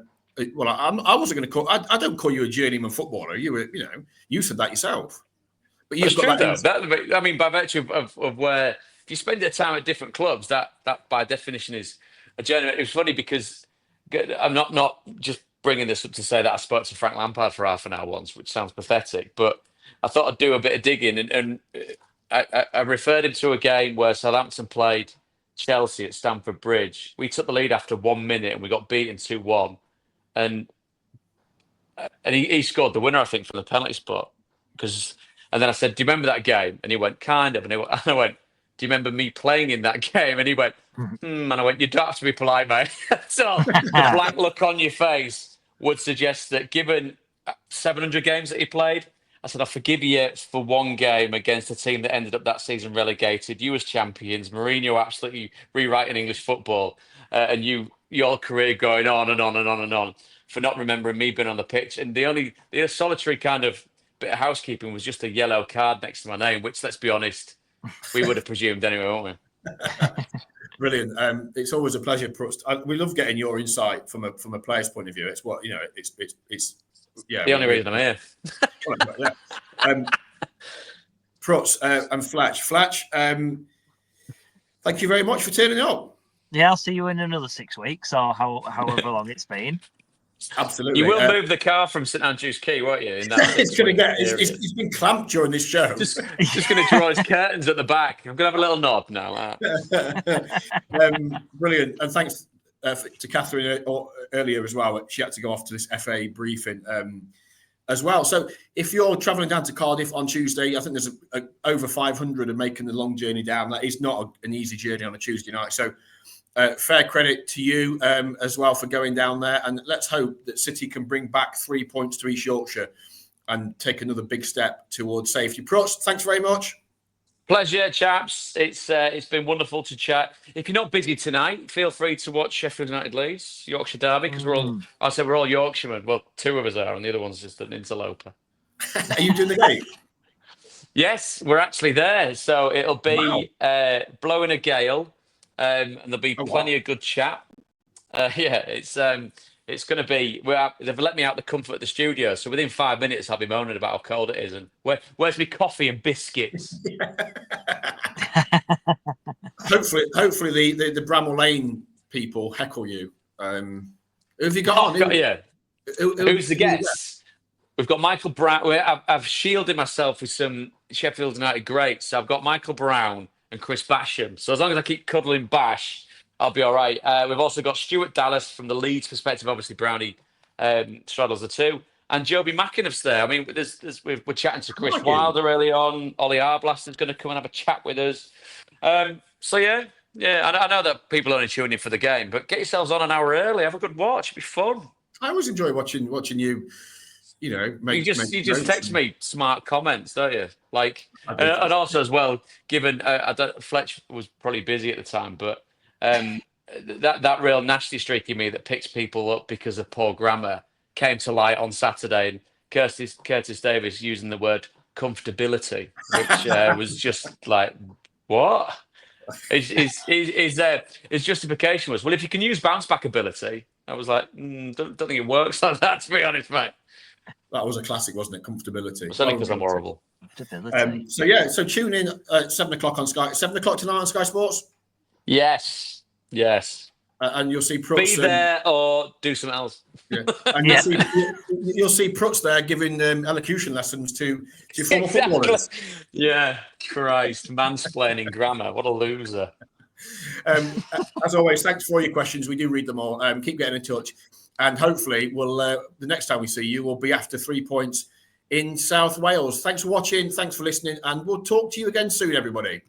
Well, I wasn't going to call. I don't call you a journeyman footballer. You said that yourself. But you've got true, though. I mean, by virtue of where, if you spend your time at different clubs, that by definition is a journeyman. It was funny because I'm not just bringing this up to say that I spoke to Frank Lampard for half an hour once, which sounds pathetic, but I thought I'd do a bit of digging, and I referred him to a game where Southampton played Chelsea at Stamford Bridge. We took the lead after 1 minute and we got beaten 2-1, and he scored the winner, I think, from the penalty spot. And then I said, "Do you remember that game?" And he went, "Kind of." And I went, "Do you remember me playing in that game?" And he went, And I went, "You don't have to be polite, mate." So the blank look on your face would suggest that, given 700 games that he played, I said, "I'll forgive you for one game against a team that ended up that season relegated. You as champions, Mourinho absolutely rewriting English football, and your career going on and on and on and on, for not remembering me being on the pitch." And the solitary kind of bit of housekeeping was just a yellow card next to my name, which, let's be honest, we would have presumed anyway, wouldn't we? Brilliant. It's always a pleasure, Prutts. We love getting your insight from a player's point of view. It's what it's the only reason I'm here. Prutts and Fletch. Fletch, thank you very much for turning up. Yeah, I'll see you in another 6 weeks or however long it's been. Absolutely. You will move the car from St Andrew's Quay, won't you? In that it's going to get. It's been clamped during this show. Just going to draw his curtains at the back. I'm going to have a little nod now. Brilliant, and thanks to Kathryn earlier as well. She had to go off to this FA briefing as well. So if you're travelling down to Cardiff on Tuesday, I think there's over 500 are making the long journey down. That is not an easy journey on a Tuesday night. So fair credit to you as well for going down there. And let's hope that City can bring back 3 points to East Yorkshire and take another big step towards safety. Prutts, thanks very much. Pleasure, chaps. It's been wonderful to chat. If you're not busy tonight, feel free to watch Sheffield United Leeds, Yorkshire Derby, because we're all Yorkshiremen. Well, 2 of us are, and the other one's just an interloper. Are you doing the game? Yes, we're actually there. So it'll be blowing a gale, and there'll be plenty of good chat. It's going to be. They've let me out the comfort of the studio, so within 5 minutes I'll be moaning about how cold it is and where's my coffee and biscuits. Hopefully the Bramall Lane people heckle you. Who have you got on? Who's the guest? We've got Michael Brown. I've shielded myself with some Sheffield United greats. So I've got Michael Brown and Chris Basham. So as long as I keep cuddling Bash, I'll be all right. We've also got Stuart Dallas from the Leeds perspective. Obviously, Brownie straddles the two. And Joby McInniff's there. I mean, we're chatting to Chris Wilder early on. Ollie Arblaster's going to come and have a chat with us. I know that people only tune in for the game, but get yourselves on an hour early. Have a good watch. It'll be fun. I always enjoy watching you. You know, you just text me smart comments, don't you? And also as well, given Fletch was probably busy at the time, but that real nasty streak in me that picks people up because of poor grammar came to light on Saturday, and Curtis Davis using the word comfortability, which was just like, what? His justification was, well, if you can use bounce back ability. I was like, don't think it works like that, to be honest, mate. That was a classic, wasn't it? Comfortability. It's only because I'm horrible. So tune in at 7 o'clock on Sky. 7 o'clock tonight on Sky Sports? Yes. And you'll see Prutts. Be there or do something else. Yeah. And you'll see Prutts there giving elocution lessons to former footballers. Yeah, Christ, mansplaining grammar. What a loser. As always, thanks for all your questions. We do read them all. Keep getting in touch. And hopefully, the next time we see you will be after 3 points in South Wales. Thanks for watching. Thanks for listening. And we'll talk to you again soon, everybody.